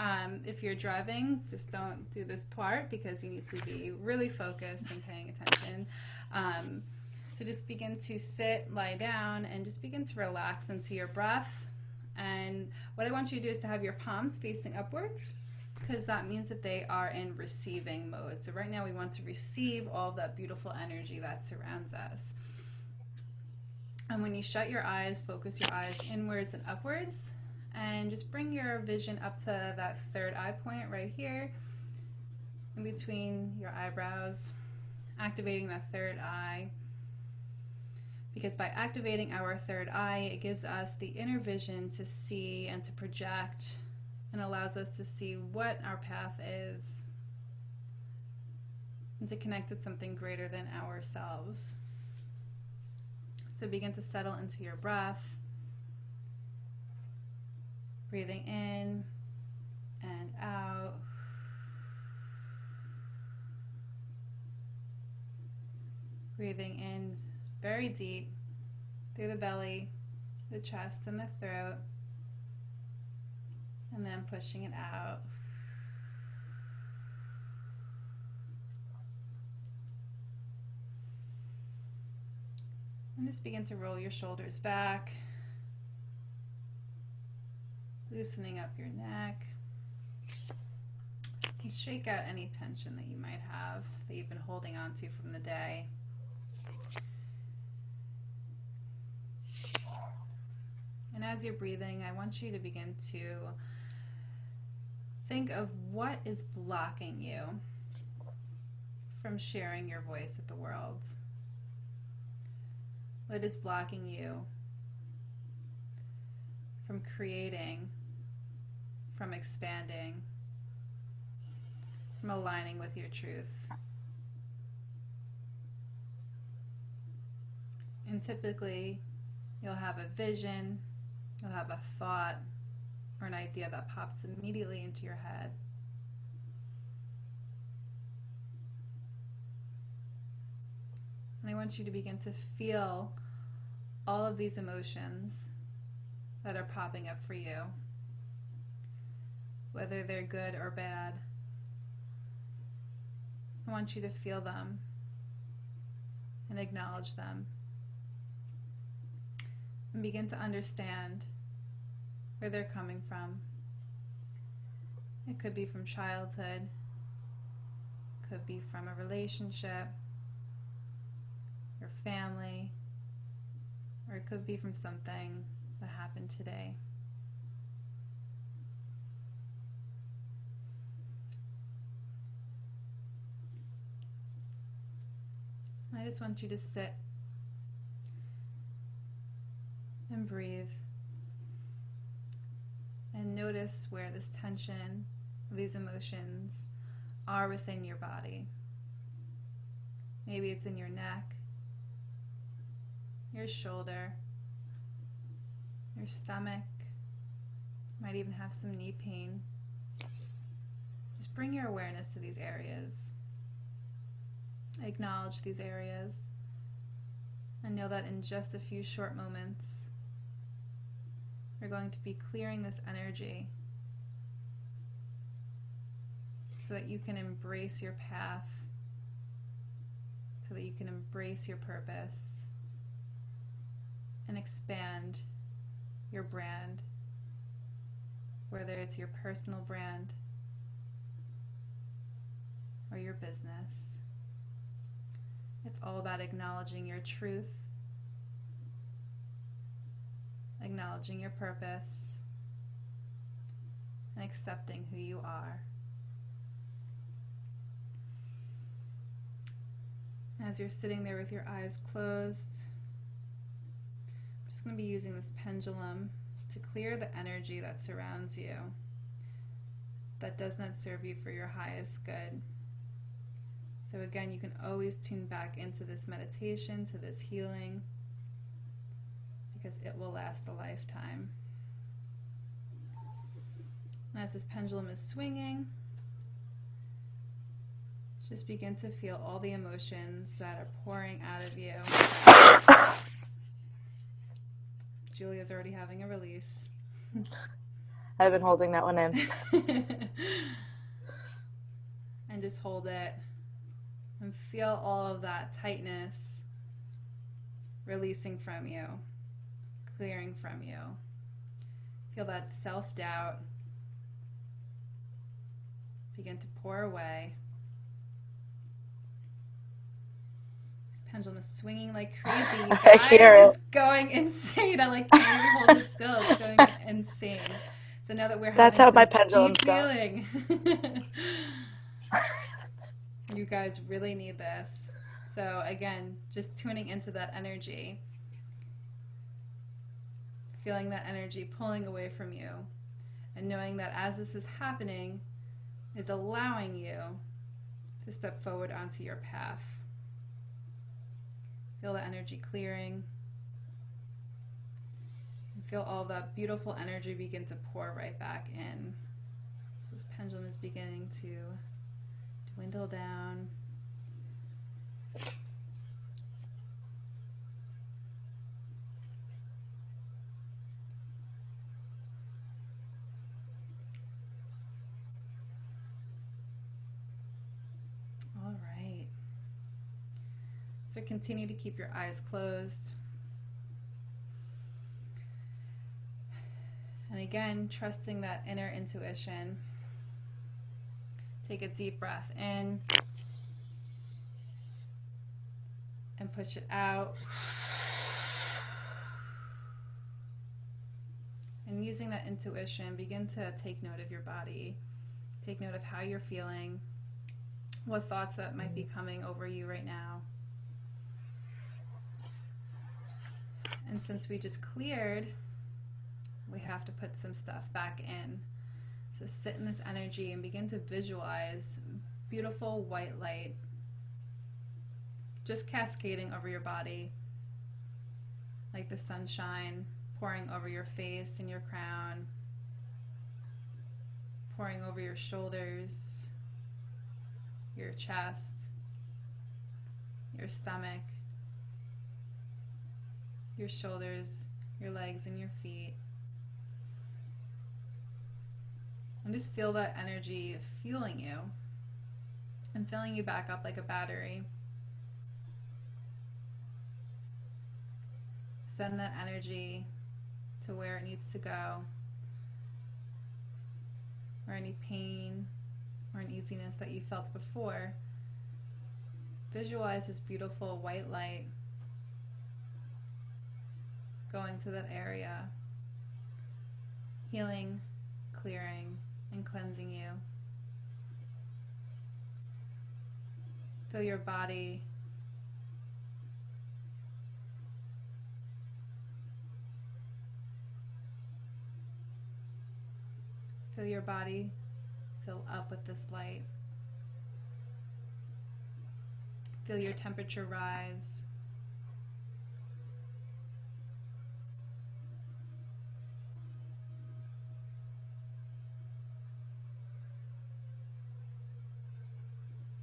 if you're driving, just don't do this part because you need to be really focused and paying attention. Um, so just begin to sit, lie down, and just begin to relax into your breath. And what I want you to do is to have your palms facing upwards because that means that they are in receiving mode. So right now we want to receive all of that beautiful energy that surrounds us. And when you shut your eyes, focus your eyes inwards and upwards, and just bring your vision up to that third eye point right here, in between your eyebrows, activating that third eye. Because by activating our third eye, it gives us the inner vision to see and to project, and allows us to see what our path is, and to connect with something greater than ourselves. So begin to settle into your breath, breathing in and out. Breathing in very deep through the belly, the chest, and the throat, and then pushing it out. And just begin to roll your shoulders back, loosening up your neck, and shake out any tension that you might have that you've been holding on to from the day. And as you're breathing, I want you to begin to think of what is blocking you from sharing your voice with the world. What is blocking you from creating, from expanding, from aligning with your truth? And typically, you'll have a vision, you'll have a thought, or an idea that pops immediately into your head. And I want you to begin to feel all of these emotions that are popping up for you, whether they're good or bad. I want you to feel them and acknowledge them, and begin to understand where they're coming from. It could be from childhood, could be from a relationship, your family, or it could be from something that happened today. I just want you to sit and breathe and notice where this tension, these emotions are within your body. Maybe it's in your neck, your shoulder, your stomach. You might even have some knee pain. Just bring your awareness to these areas. Acknowledge these areas, and know that in just a few short moments, you're going to be clearing this energy so that you can embrace your path, so that you can embrace your purpose and expand your brand, whether it's your personal brand or your business. It's all about acknowledging your truth, acknowledging your purpose, and accepting who you are. As you're sitting there with your eyes closed, I'm just going to be using this pendulum to clear the energy that surrounds you that does not serve you for your highest good. So again, you can always tune back into this meditation, to this healing, because it will last a lifetime. And as this pendulum is swinging, just begin to feel all the emotions that are pouring out of you. Julia's already having a release.
I've been holding that one in.
And just hold it and feel all of that tightness releasing from you, clearing from you. Feel that self-doubt begin to pour away. This pendulum is swinging like crazy. You
I
guys,
hear
it's
it.
going insane. I like can't even hold it still. It's going insane. So now that we're
That's
having
how my
some deep
pendulums go.
healing, you guys really need this. So again, just tuning into that energy, feeling that energy pulling away from you, and knowing that as this is happening, is allowing you to step forward onto your path. Feel the energy clearing. And feel all that beautiful energy begin to pour right back in. So this pendulum is beginning to dwindle down. All right. So continue to keep your eyes closed. And again, trusting that inner intuition. Take a deep breath in and push it out. And using that intuition, begin to take note of your body. Take note of how you're feeling, what thoughts that might be coming over you right now. And since we just cleared, we have to put some stuff back in. So sit in this energy and begin to visualize beautiful white light just cascading over your body, like the sunshine pouring over your face and your crown, pouring over your shoulders, your chest, your stomach, your shoulders, your legs, and your feet. And just feel that energy fueling you and filling you back up like a battery. Send that energy to where it needs to go, or any pain or uneasiness that you felt before. Visualize this beautiful white light going to that area, healing, clearing, and cleansing you. Feel your body fill up with this light. Feel your temperature rise.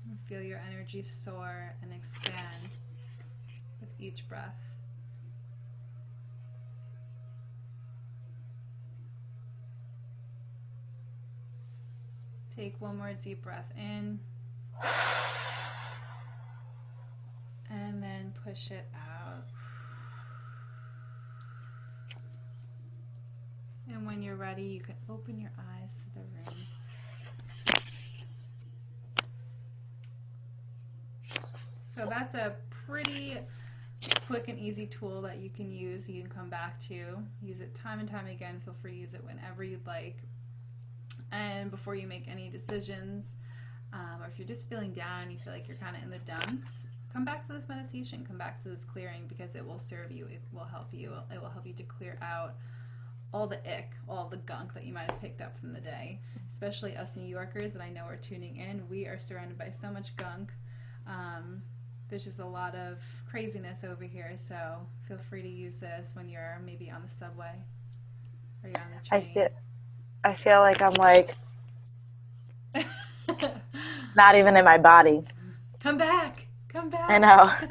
And feel your energy soar and expand with each breath. Take one more deep breath in, and then push it out. And when you're ready, you can open your eyes to the room. So that's a pretty quick and easy tool that you can use. You can come back to. Use it time and time again. Feel free to use it whenever you'd like. And before you make any decisions, or if you're just feeling down and you feel like you're kind of in the dumps, come back to this meditation, come back to this clearing, because it will serve you, it will help you, it will help you to clear out all the ick, all the gunk that you might have picked up from the day. Especially us New Yorkers that I know are tuning in, we are surrounded by so much gunk. There's just a lot of craziness over here, so feel free to use this when you're maybe on the subway or you're on the train.
I feel like I'm like not even in my body.
Come back! Come
I
back!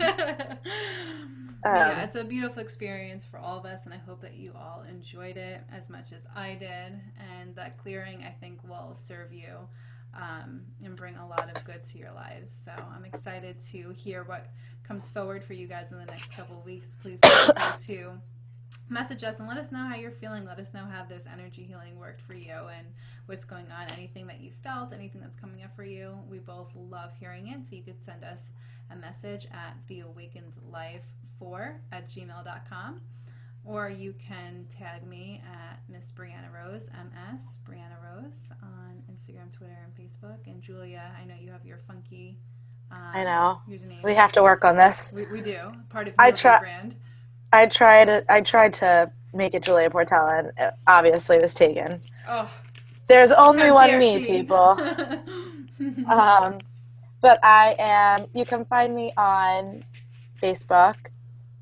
know.
But yeah,
Um,
it's a beautiful experience for all of us, and I hope that you all enjoyed it as much as I did. And that clearing, I think, will serve you and bring a lot of good to your lives. So I'm excited to hear what comes forward for you guys in the next couple of weeks. Please feel free to message us and let us know how you're feeling. Let us know how this energy healing worked for you and what's going on, anything that you felt, anything that's coming up for you. We both love hearing it. So you could send us a message at theawakenedlife4@gmail.com, or you can tag me at Miss Brianna Rose, MS Brianna Rose, on Instagram, Twitter, and Facebook. And Julia, I know you have your funky
I know.
username.
We have to work on this.
We do, part of
I
your
try.
rebrand.
I tried to make it Julia Portela, and it obviously was taken.
Oh,
There's only
how
one
dare
me,
she?
people. Um, but I am. You can find me on Facebook,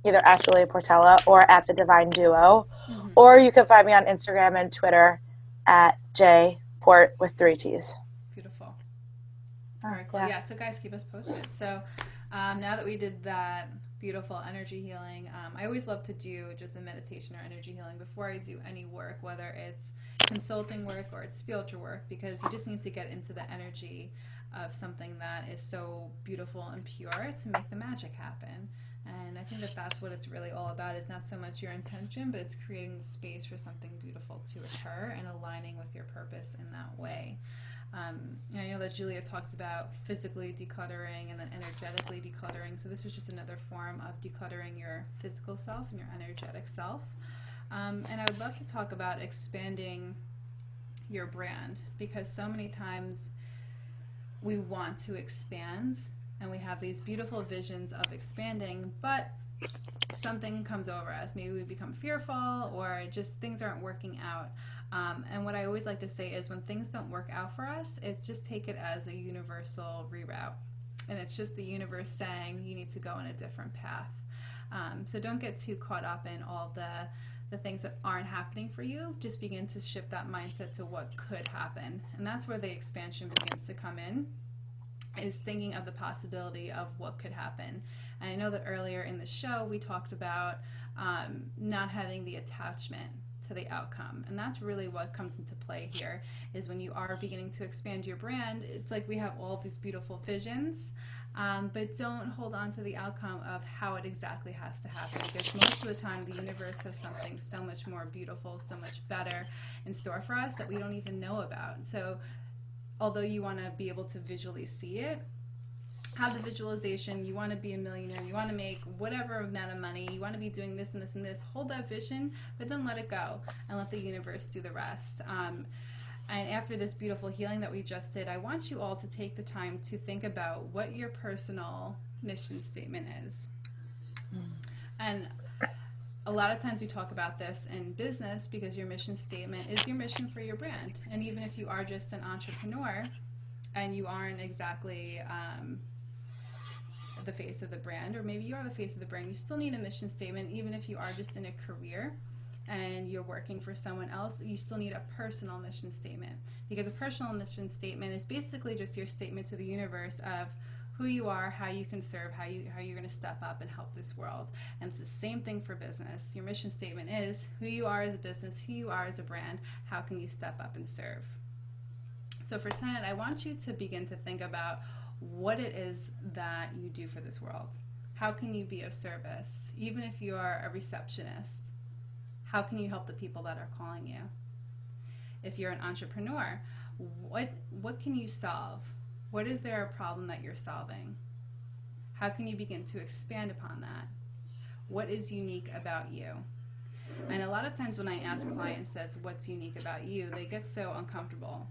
either at Julia Portela or at the Divine Duo,
Mhm.
or you can find me on Instagram and Twitter at jport with 3 T's.
Beautiful.
Oh,
Very cool.
yeah.
Yeah, so guys, keep us posted. So now that we did that beautiful energy healing, I always love to do just a meditation or energy healing before I do any work, whether it's consulting work or it's spiritual work, because you just need to get into the energy of something that is so beautiful and pure to make the magic happen. And I think that that's what it's really all about. Is not so much your intention, but it's creating the space for something beautiful to occur and aligning with your purpose in that way. I know that Julia talked about physically decluttering and then energetically decluttering. So this was just another form of decluttering your physical self and your energetic self. And I would love to talk about expanding your brand, because so many times we want to expand and we have these beautiful visions of expanding, but something comes over us. Maybe we become fearful or just things aren't working out. And what I always like to say is when things don't work out for us, it's just take it as a universal reroute. And it's just the universe saying you need to go in a different path. So don't get too caught up in all the things that aren't happening for you. Just begin to shift that mindset to what could happen. And that's where the expansion begins to come in, is thinking of the possibility of what could happen. And I know that earlier in the show we talked about not having the attachment to the outcome, and that's really what comes into play here. Is when you are beginning to expand your brand, it's like we have all these beautiful visions, but don't hold on to the outcome of how it exactly has to happen, because most of the time the universe has something so much more beautiful, so much better in store for us that we don't even know about. So although you want to be able to visually see it, have the visualization, you want to be a millionaire, you want to make whatever amount of money, you want to be doing this and this and this, hold that vision, but then let it go and let the universe do the rest. And after this beautiful healing that we just did, I want you all to take the time to think about what your personal mission statement is. And a lot of times we talk about this in business because your mission statement is your mission for your brand. And even if you are just an entrepreneur and you aren't exactly the face of the brand, or maybe you are the face of the brand, you still need a mission statement. Even if you are just in a career and you're working for someone else, you still need a personal mission statement, because a personal mission statement is basically just your statement to the universe of who you are, how you can serve, how you're going to step up and help this world. And it's the same thing for business. Your mission statement is who you are as a business, who you are as a brand, how can you step up and serve. So for tonight, I want you to begin to think about what it is that you do for this world. How can you be of service? Even if you are a receptionist, how can you help the people that are calling you? If you're an entrepreneur, what can you solve? What is there a problem that you're solving? How can you begin to expand upon that? What is unique about you? And a lot of times when I ask clients this, what's unique about you, they get so uncomfortable,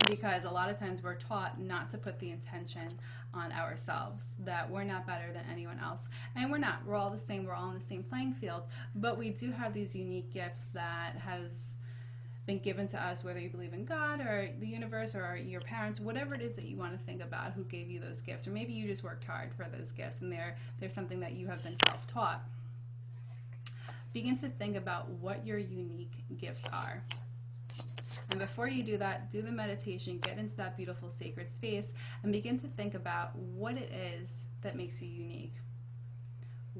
because a lot of times we're taught not to put the intention on ourselves, that we're not better than anyone else. And we're not. We're all the same. We're all in the same playing field. But we do have these unique gifts that has been given to us, whether you believe in God or the universe or your parents, whatever it is that you want to think about, who gave you those gifts. Or maybe you just worked hard for those gifts and they're something that you have been self-taught. Begin to think about what your unique gifts are. And before you do that, do the meditation, get into that beautiful sacred space, and begin to think about what it is that makes you unique.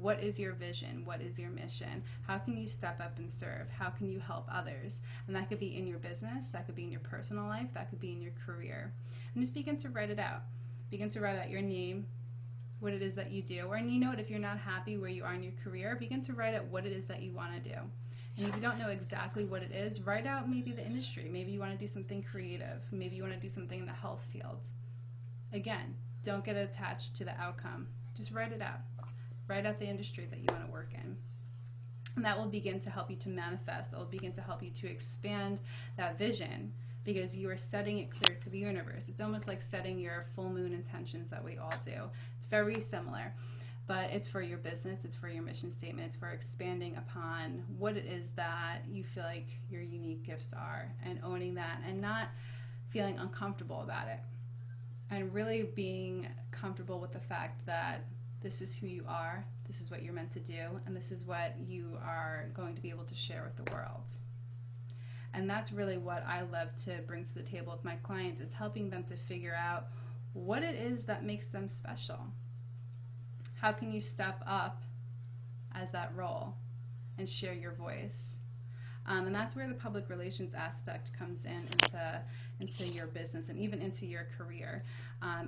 What is your vision? What is your mission? How can you step up and serve? How can you help others? And that could be in your business, that could be in your personal life, that could be in your career. And just begin to write it out. Begin to write out your name, what it is that you do. Or, and you know what, if you're not happy where you are in your career, begin to write out what it is that you want to do. And if you don't know exactly what it is, write out maybe the industry. Maybe you want to do something creative. Maybe you want to do something in the health fields. Again, don't get attached to the outcome. Just write it out. Write out the industry that you want to work in. And that will begin to help you to manifest. That will begin to help you to expand that vision, because you are setting it clear to the universe. It's almost like setting your full moon intentions that we all do. It's very similar, but it's for your business, it's for your mission statement, it's for expanding upon what it is that you feel like your unique gifts are, and owning that and not feeling uncomfortable about it. And really being comfortable with the fact that this is who you are, this is what you're meant to do, and this is what you are going to be able to share with the world. And that's really what I love to bring to the table with my clients, is helping them to figure out what it is that makes them special. How can you step up as that role and share your voice? And that's where the public relations aspect comes in into your business and even into your career.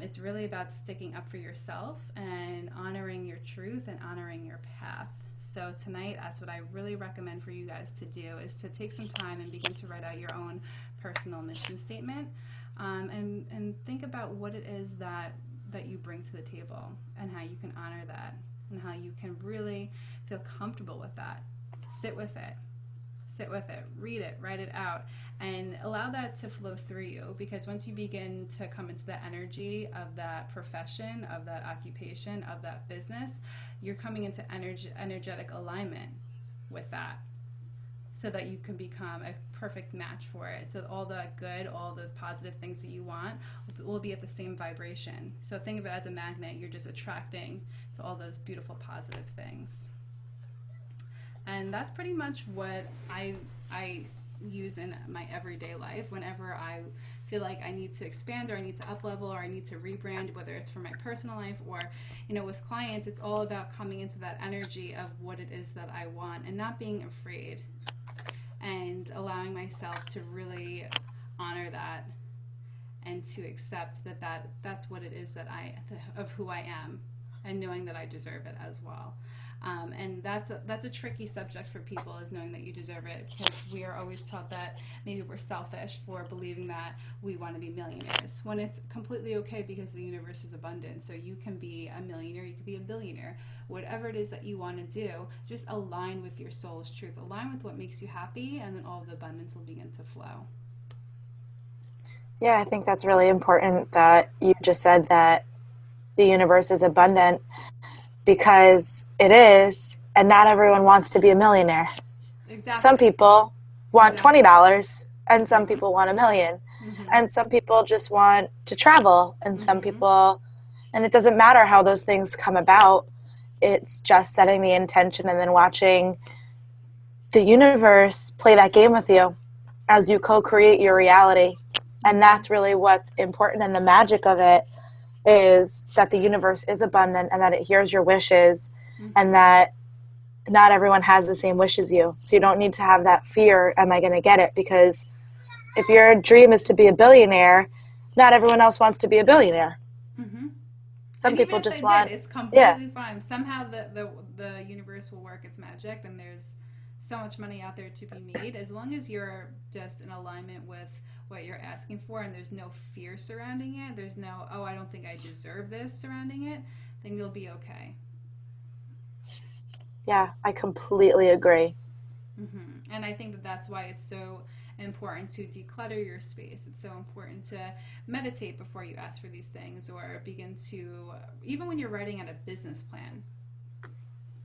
It's really about sticking up for yourself and honoring your truth and honoring your path. So tonight, that's what I really recommend for you guys to do, is to take some time and begin to write out your own personal mission statement, and think about what it is that you bring to the table, and how you can honor that, and how you can really feel comfortable with that. Sit with it. Sit with it, read it, write it out, and allow that to flow through you, because once you begin to come into the energy of that profession, of that occupation, of that business, you're coming into energetic alignment with that, so that you can become a perfect match for it. So all the good, all those positive things that you want will be at the same vibration. So think of it as a magnet. You're just attracting to all those beautiful positive things. And that's pretty much what I use in my everyday life whenever I feel like I need to expand, or I need to up level, or I need to rebrand, whether it's for my personal life or, with clients. It's all about coming into that energy of what it is that I want, and not being afraid, and allowing myself to really honor that, and to accept that that's what it is that of who I am, and knowing that I deserve it as well. And that's a tricky subject for people, is knowing that you deserve it, because we are always taught that maybe we're selfish for believing that we want to be millionaires, when it's completely okay, because the universe is abundant. So you can be a millionaire, you can be a billionaire, whatever it is that you want to do. Just align with your soul's truth, align with what makes you happy, and then all of the abundance will begin to flow.
Yeah, I think that's really important that you just said that the universe is abundant, because it is, and not everyone wants to be a millionaire. Some
Exactly.
people want
Exactly.
$20, and some
Mhm.
people want a million,
Mhm.
and some people just want to travel, and some
Mhm.
people, and it doesn't matter how those things come about. It's just setting the intention and then watching the universe play that game with you as you co-create your reality. And
Mhm.
that's really what's important, and the magic of it is that the universe is abundant, and that it hears your wishes, and
Mhm.
that not everyone has the same wish as you. So you don't need to have that fear, am I going to get it? Because if your dream is to be a billionaire, not everyone else wants to be a billionaire.
Mhm.
Some
And even
people
if
just
they did,
want,
it's
yeah,
completely fine. Somehow the universe will work its magic, and there's so much money out there to be made, as long as you're just in alignment with what you're asking for, and there's no fear surrounding it. There's no, oh, I don't think I deserve this surrounding it. Then you'll be okay.
yeah, I completely agree.
And I think that that's why it's so important to declutter your space. It's so important to meditate before you ask for these things, or begin to, even when you're writing out a business plan,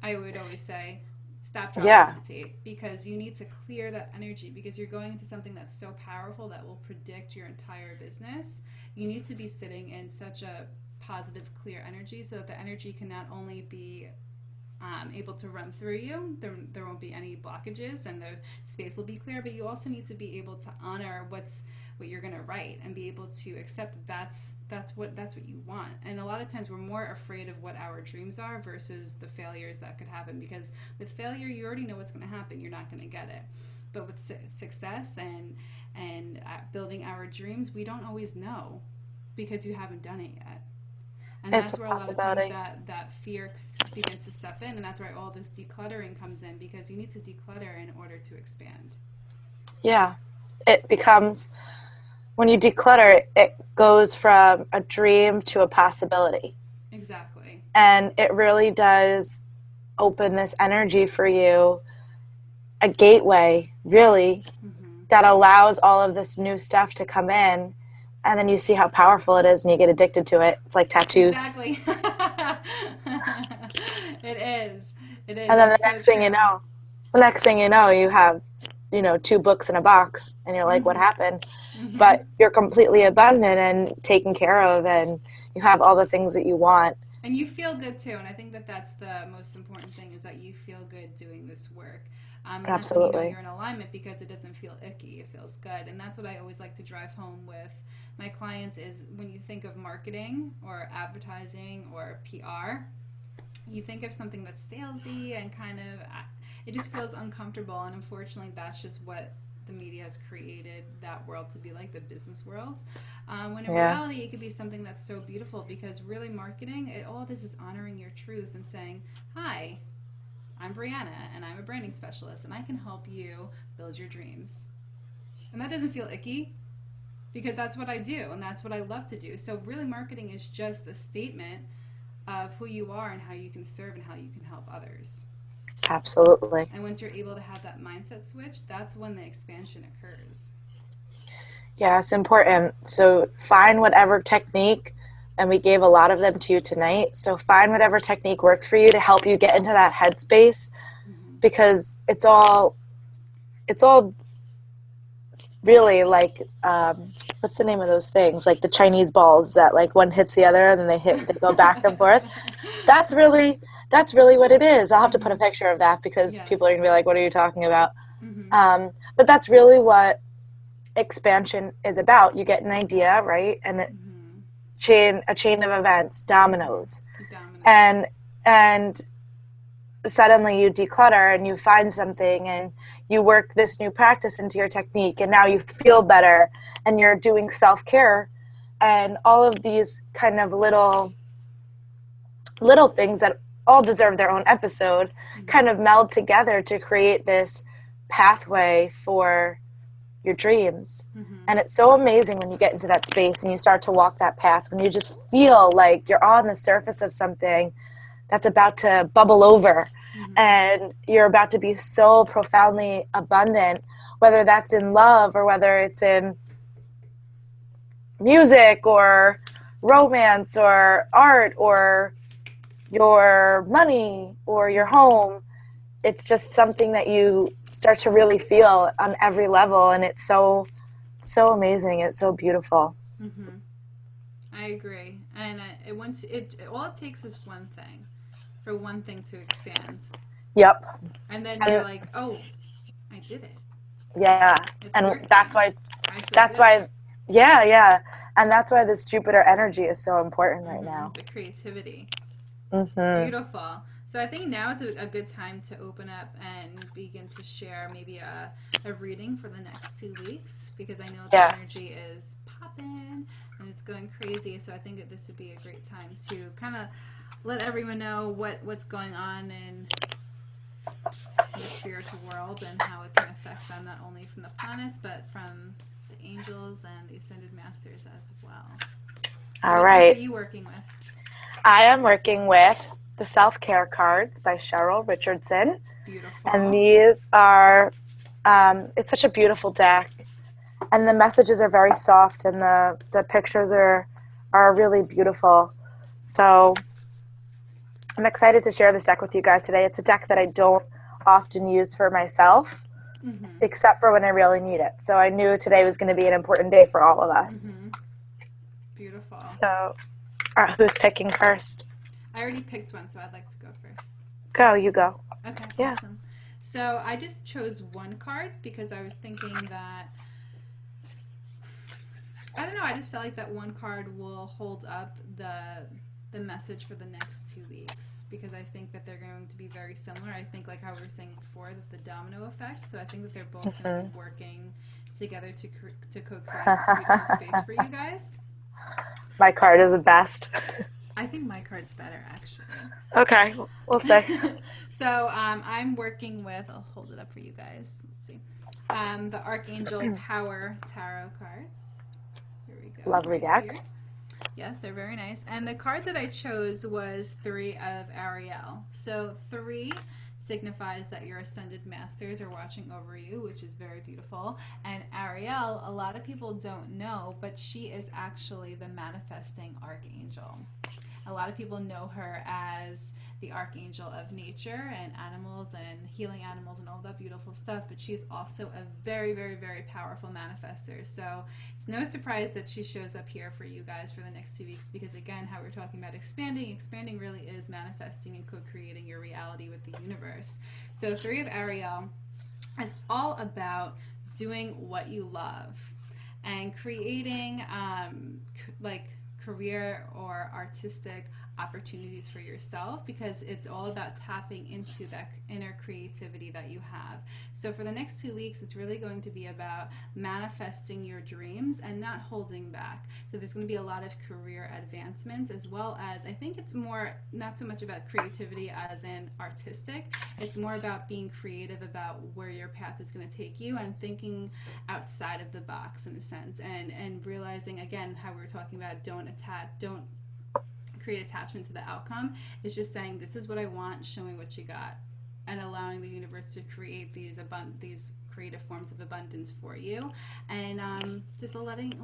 I would always say, stop, drop, and
Yeah,
meditate, because you need to clear that energy, because you're going into something that's so powerful that will predict your entire business. You need to be sitting in such a positive, clear energy, so that the energy can not only be able to run through you. There won't be any blockages, and the space will be clear. But you also need to be able to honor what you're going to write, and be able to accept that that's what you want. And a lot of times we're more afraid of what our dreams are versus the failures that could happen, because with failure you already know what's going to happen. You're not going to get it. But with success and building our dreams, we don't always know because you haven't done it yet. And
It's
that's
a
where a lot of times
possibility.
that fear begins to step in, and that's where all this decluttering comes in, because you need to declutter in order to expand.
Yeah. It becomes, when you declutter, it goes from a dream to a possibility.
Exactly.
And it really does open this energy for you, a gateway, really,
Mm-hmm.
that allows all of this new stuff to come in. And then you see how powerful it is and you get addicted to it. It's like tattoos.
Exactly. It is. It is.
And then
It's so true.
the next thing you know, you have, two books in a box and you're like, what
Mm-hmm.
happened?
Mm-hmm.
But you're completely abundant and taken care of, and you have all the things that you want.
And you feel good too. And I think that that's the most important thing, is that you feel good doing this work. And that's when you know
Absolutely.
you're in alignment, because it doesn't feel icky. It feels good. And that's what I always like to drive home with my clients, is when you think of marketing or advertising or PR, you think of something that's salesy and kind of, it just feels uncomfortable. And unfortunately, that's just what the media has created that world to be like, the business world. When in
Yeah.
reality, it could be something that's so beautiful, because really marketing, it all it is honoring your truth and saying, hi, I'm Brianna and I'm a branding specialist and I can help you build your dreams. And that doesn't feel icky, because that's what I do and that's what I love to do. So really marketing is just a statement of who you are and how you can serve and how you can help others.
Absolutely.
And once you're able to have that mindset switch, that's when the expansion occurs.
Yeah, it's important. So find whatever technique, and we gave a lot of them to you tonight. So find whatever technique works for you to help you get into that headspace,
Mm-hmm.
because it's all really like, what's the name of those things? Like the Chinese balls that, like, one hits the other and then they go back and forth. That's really that's really what it is. I'll have to put a
Mm-hmm.
picture of that because people are
Yes.
gonna be like, "What are you talking about?"
Mm-hmm.
But that's really what expansion is about. You get an idea, right? And
Mm-hmm.
a chain of events, dominoes,
Mm-hmm. Dominoes.
and and suddenly you declutter and you find something and you work this new practice into your technique, and now you feel better and you're doing self-care, and all of these kind of little things that all deserve their own episode kind
Mm-hmm.
of meld together to create this pathway for your dreams.
Mm-hmm.
And it's so amazing when you get into that space and you start to walk that path, when you just feel like you're on the surface of something that's about to bubble over,
Mm-hmm.
and you're about to be so profoundly abundant, whether that's in love or whether it's in music or romance or art or your money or your home. It's just something that you start to really feel on every level, and it's so amazing. It's so beautiful.
Mm-hmm. I agree. And it once all it takes is one thing, for one thing to expand,
Yep.
and then you're
And
like, oh, I did it.
yeah,
It's
and that's
working.
why
I feel
that's
good.
why yeah, and that's why this Jupiter energy is so important right
Mm-hmm.
now.
The creativity.
Mhm.
Beautiful. So I think now is a good time to open up and begin to share maybe a reading for the next 2 weeks, because I know the
Yeah.
energy is popping and it's going crazy. So I think that this would be a great time to kind of let everyone know what's going on in the spiritual world and how it can affect them, not only from the planets but from the angels and the ascended masters as well. So
All
what deck are
right.
you working with?
I am working with the Self-Care Cards by Cheryl Richardson, and
Beautiful.
these are it's such a beautiful deck, and the messages are very soft, and the pictures are really beautiful. So I'm excited to share this deck with you guys today. It's a deck that I don't often use for myself,
Mm-hmm.
except for when I really need it. So I knew today was going to be an important day for all of us.
Mm-hmm. Beautiful.
So, who's picking first?
I already picked one, so I'd like to go first.
Go, you go.
Okay,
Yeah.
awesome. So I just chose one card because I was thinking that I don't know. I just felt like that one card will hold up the message for the next 2 weeks because I think that they're going to be very similar. I think like how we were saying before that the domino effect. So I think that they're both going to be working together to co-create this beautiful space for you guys.
My card is the best.
I think my card's better actually.
Okay, we'll see.
So I'm working with. I'll hold it up for you guys. Let's see. The Archangel Power Tarot cards. Here we go.
Lovely
Right
deck.
here. Yes, they're very nice. And the card that I chose was Three of Ariel. So three signifies that your ascended masters are watching over you, which is very beautiful. And Ariel, a lot of people don't know, but she is actually the manifesting archangel. A lot of people know her as the archangel of nature and animals and healing animals and all that beautiful stuff, but she's also a very, very, very powerful manifester. So it's no surprise that she shows up here for you guys for the next 2 weeks because, again, how we're talking about expanding really is manifesting and co-creating your reality with the universe. So Three of Ariel is all about doing what you love and creating like career or artistic opportunities for yourself because it's all about tapping into that inner creativity that you have. So for the next 2 weeks, it's really going to be about manifesting your dreams and not holding back. So there's going to be a lot of career advancements as well as I think it's more not so much about creativity as in artistic. It's more about being creative about where your path is going to take you and thinking outside of the box in a sense and realizing again how we were talking about don't create attachment to the outcome. It's just saying this is what I want, show me what you got, and allowing the universe to create these creative forms of abundance for you, and just letting it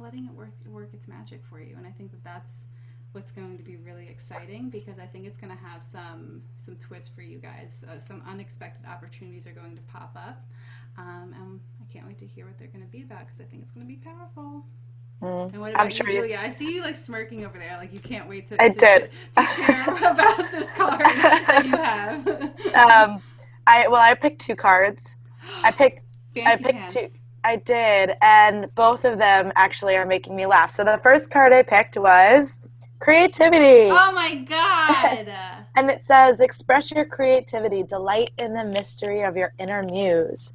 work its magic for you. And I think that that's what's going to be really exciting because I think it's going to have some twists for you guys. Some unexpected opportunities are going to pop up, and I can't wait to hear what they're going to be about because I think it's going to be powerful. And what
I'm
about
sure
you,
you.
Julia? I see you like smirking over there, like you can't wait
I did.
to share about this card that you have.
I picked two cards. I picked I
Fancy
picked two.
pants.
I did, and both of them actually are making me laugh. So the first card I picked was creativity.
Oh my god!
And it says, express your creativity, delight in the mystery of your inner muse.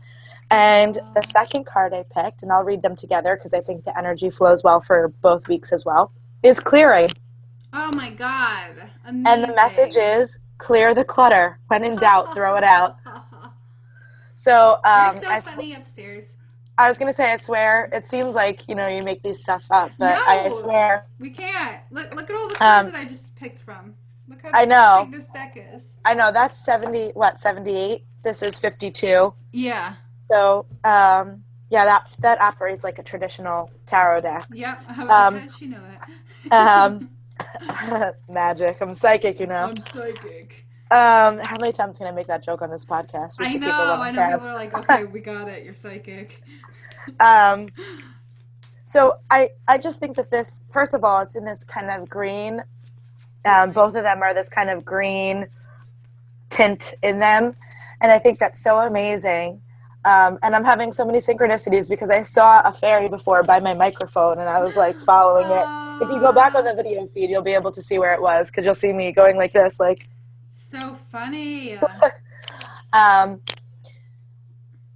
And the second card I picked, and I'll read them together because I think the energy flows well for both weeks as well, is clearing.
Oh my god!
And the message
Amazing.
is clear the clutter. When in doubt, throw it out. So
You're so funny upstairs.
I was going to say, I swear, it seems like, you make these stuff up, but I
No,
swear.
we can't. Look at all the cards that I just picked from. Look
I
how
know.
big this deck is.
I know, that's 78? This is 52.
Yeah.
So, yeah, that operates like a traditional tarot deck.
Yep. How does she know
Um,
it?
magic. I'm psychic,
I'm psychic.
How many times can I make that joke on this podcast? We
I
should
know.
keep a
I
running
know.
tab.
People are like, okay, we got it. You're psychic.
Um, so I just think that this, first of all, it's in this kind of green. Both of them are this kind of green tint in them. And I think that's so amazing. And I'm having so many synchronicities because I saw a fairy before by my microphone and I was like following it. If you go back on the video feed, you'll be able to see where it was because you'll see me going like this, like.
So funny.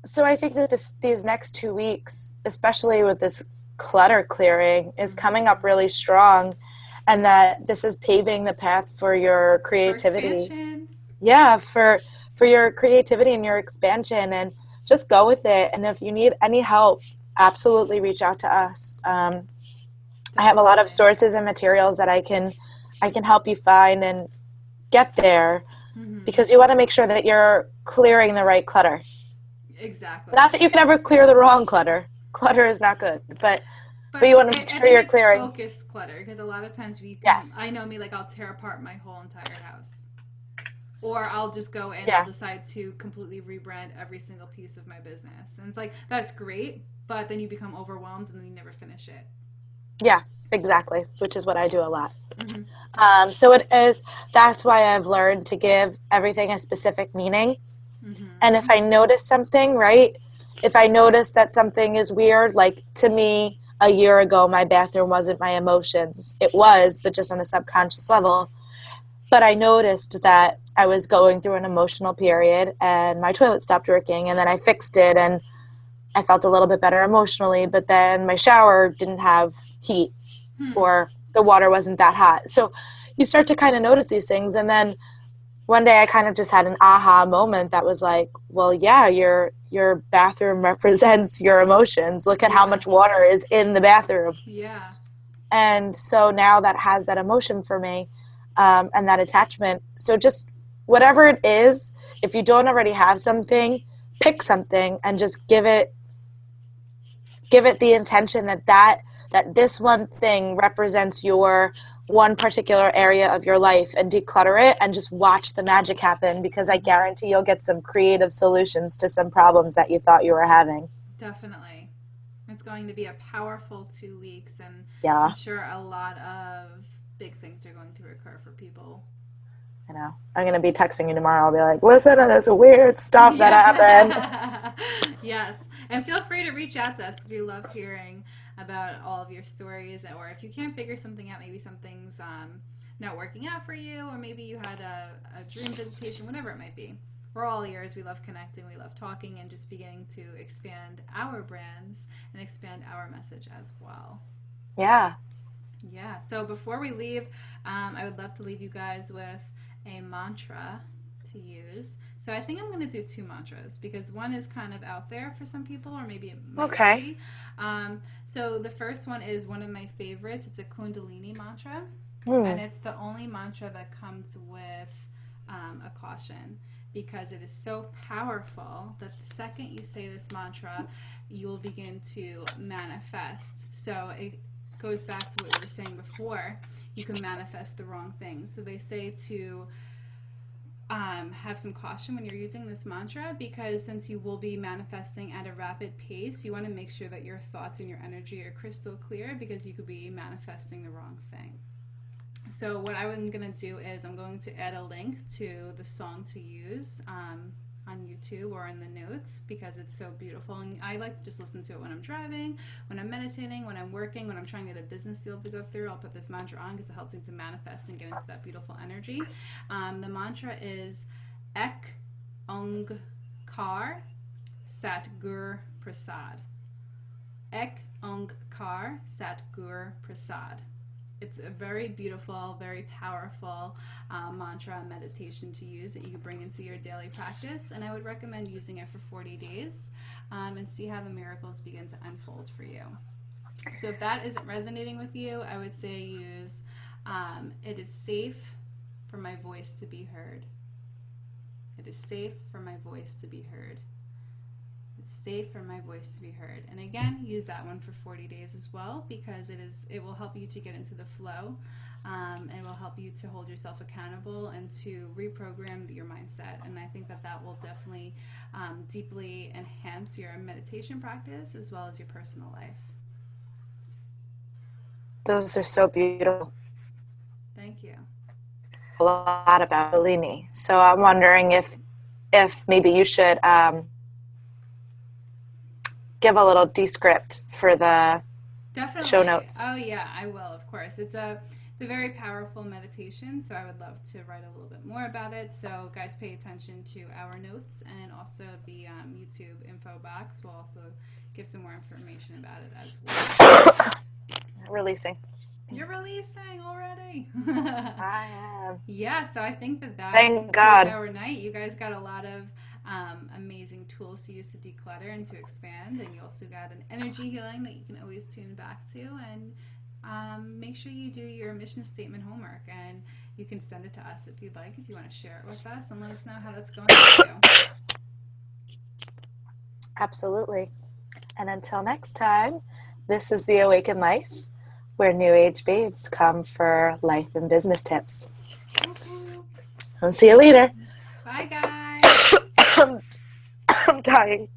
So I think that these next 2 weeks, especially with this clutter clearing, is coming up really strong, and that this is paving the path for your creativity. Yeah, for your creativity and your expansion, and just go with it. And if you need any help, absolutely reach out to us. I have a lot of sources and materials that I can help you find and get there, because you want to make sure that you're clearing the right clutter.
Exactly.
Not that you can ever clear the wrong clutter. Clutter is not good, but you want to make sure you're clearing.
Focused clutter, because a lot of times
Yes.
I know me, like I'll tear apart my whole entire house, or I'll just go and I'll decide to completely rebrand every single piece of my business, and it's like that's great, but then you become overwhelmed and then you never finish it.
Yeah, exactly, which is what I do a lot. So it is, that's why I've learned to give everything a specific meaning. And if
Mm-hmm.
I notice something, right, if I notice that something is weird, like to me, a year ago, my bathroom wasn't my emotions. It was, but just on a subconscious level. But I noticed that I was going through an emotional period and my toilet stopped working, and then I fixed it and I felt a little bit better emotionally, but then my shower didn't have heat
Hmm.
or the water wasn't that hot. So you start to kind of notice these things. And then one day I kind of just had an aha moment that was like, well, yeah, your bathroom represents your emotions. Look at how
Yeah.
much water is in the bathroom.
Yeah.
And so now that has that emotion for me, and that attachment. So just whatever it is, if you don't already have something, pick something and just give it the intention that this one thing represents your one particular area of your life, and declutter it and just watch the magic happen, because I
Mm-hmm.
guarantee you'll get some creative solutions to some problems that you thought you were having.
Definitely. It's going to be a powerful 2 weeks, and I'm
Yeah,
sure a lot of big things are going to occur for people.
I know. I'm going to be texting you tomorrow. I'll be like, listen to this weird stuff that happened.
Yeah. Yes. And feel free to reach out to us because we love hearing about all of your stories. Or if you can't figure something out, maybe something's not working out for you, or maybe you had a dream visitation, whatever it might be. We're all ears. We love connecting. We love talking and just beginning to expand our brands and expand our message as well.
Yeah.
Yeah. So before we leave, I would love to leave you guys with a mantra to use. So I think I'm going to do two mantras because one is kind of out there for some people, or maybe it might not
Okay.
be. So the first one is one of my favorites. It's a Kundalini mantra, and
Hmm.
it's the only mantra that comes with a caution because it is so powerful that the second you say this mantra, you will begin to manifest. So it goes back to what we were saying before. You can manifest the wrong things. So they say to have some caution when you're using this mantra because since you will be manifesting at a rapid pace, you want to make sure that your thoughts and your energy are crystal clear because you could be manifesting the wrong thing. So what I'm going to do is I'm going to add a link to the song to use on YouTube or in the notes because it's so beautiful. And I like to just listen to it when I'm driving, when I'm meditating, when I'm working, when I'm trying to get a business deal to go through. I'll put this mantra on because it helps me to manifest and get into that beautiful energy. The mantra is Ek Ong Kar Sat Gur Prasad. Ek Ong Kar Sat Gur Prasad. It's a very beautiful, very powerful mantra and meditation to use that you can bring into your daily practice. And I would recommend using it for 40 days and see how the miracles begin to unfold for you. So if that isn't resonating with you, I would say use it is safe for my voice to be heard. It is safe for my voice to be heard. It's safe for my voice to be heard. And again, use that one for 40 days as well because it will help you to get into the flow and will help you to hold yourself accountable and to reprogram your mindset. And I think that that will definitely deeply enhance your meditation practice as well as your personal life.
Those are so beautiful.
Thank you.
A lot about Bellini. So I'm wondering if maybe you should give a little descript for the show
Definitely.
notes.
Oh yeah, I will, of course. It's a very powerful meditation, so I would love to write a little bit more about it. So guys, pay attention to our notes and also the YouTube info box. We'll also give some more information about it as well.
Releasing.
You're releasing already.
I am.
Yeah, so I think that that
Thank
concludes
God.
our night. You guys got a lot of amazing tools to use to declutter and to expand, and you also got an energy healing that you can always tune back to. And make sure you do your mission statement homework, and you can send it to us if you'd like, if you want to share it with us, and let us know how that's going for you.
Absolutely. And until next time, this is The Awakened Life, where New Age babes come for life and business tips.
Woo-hoo.
I'll see you later.
Bye, guys.
I'm dying.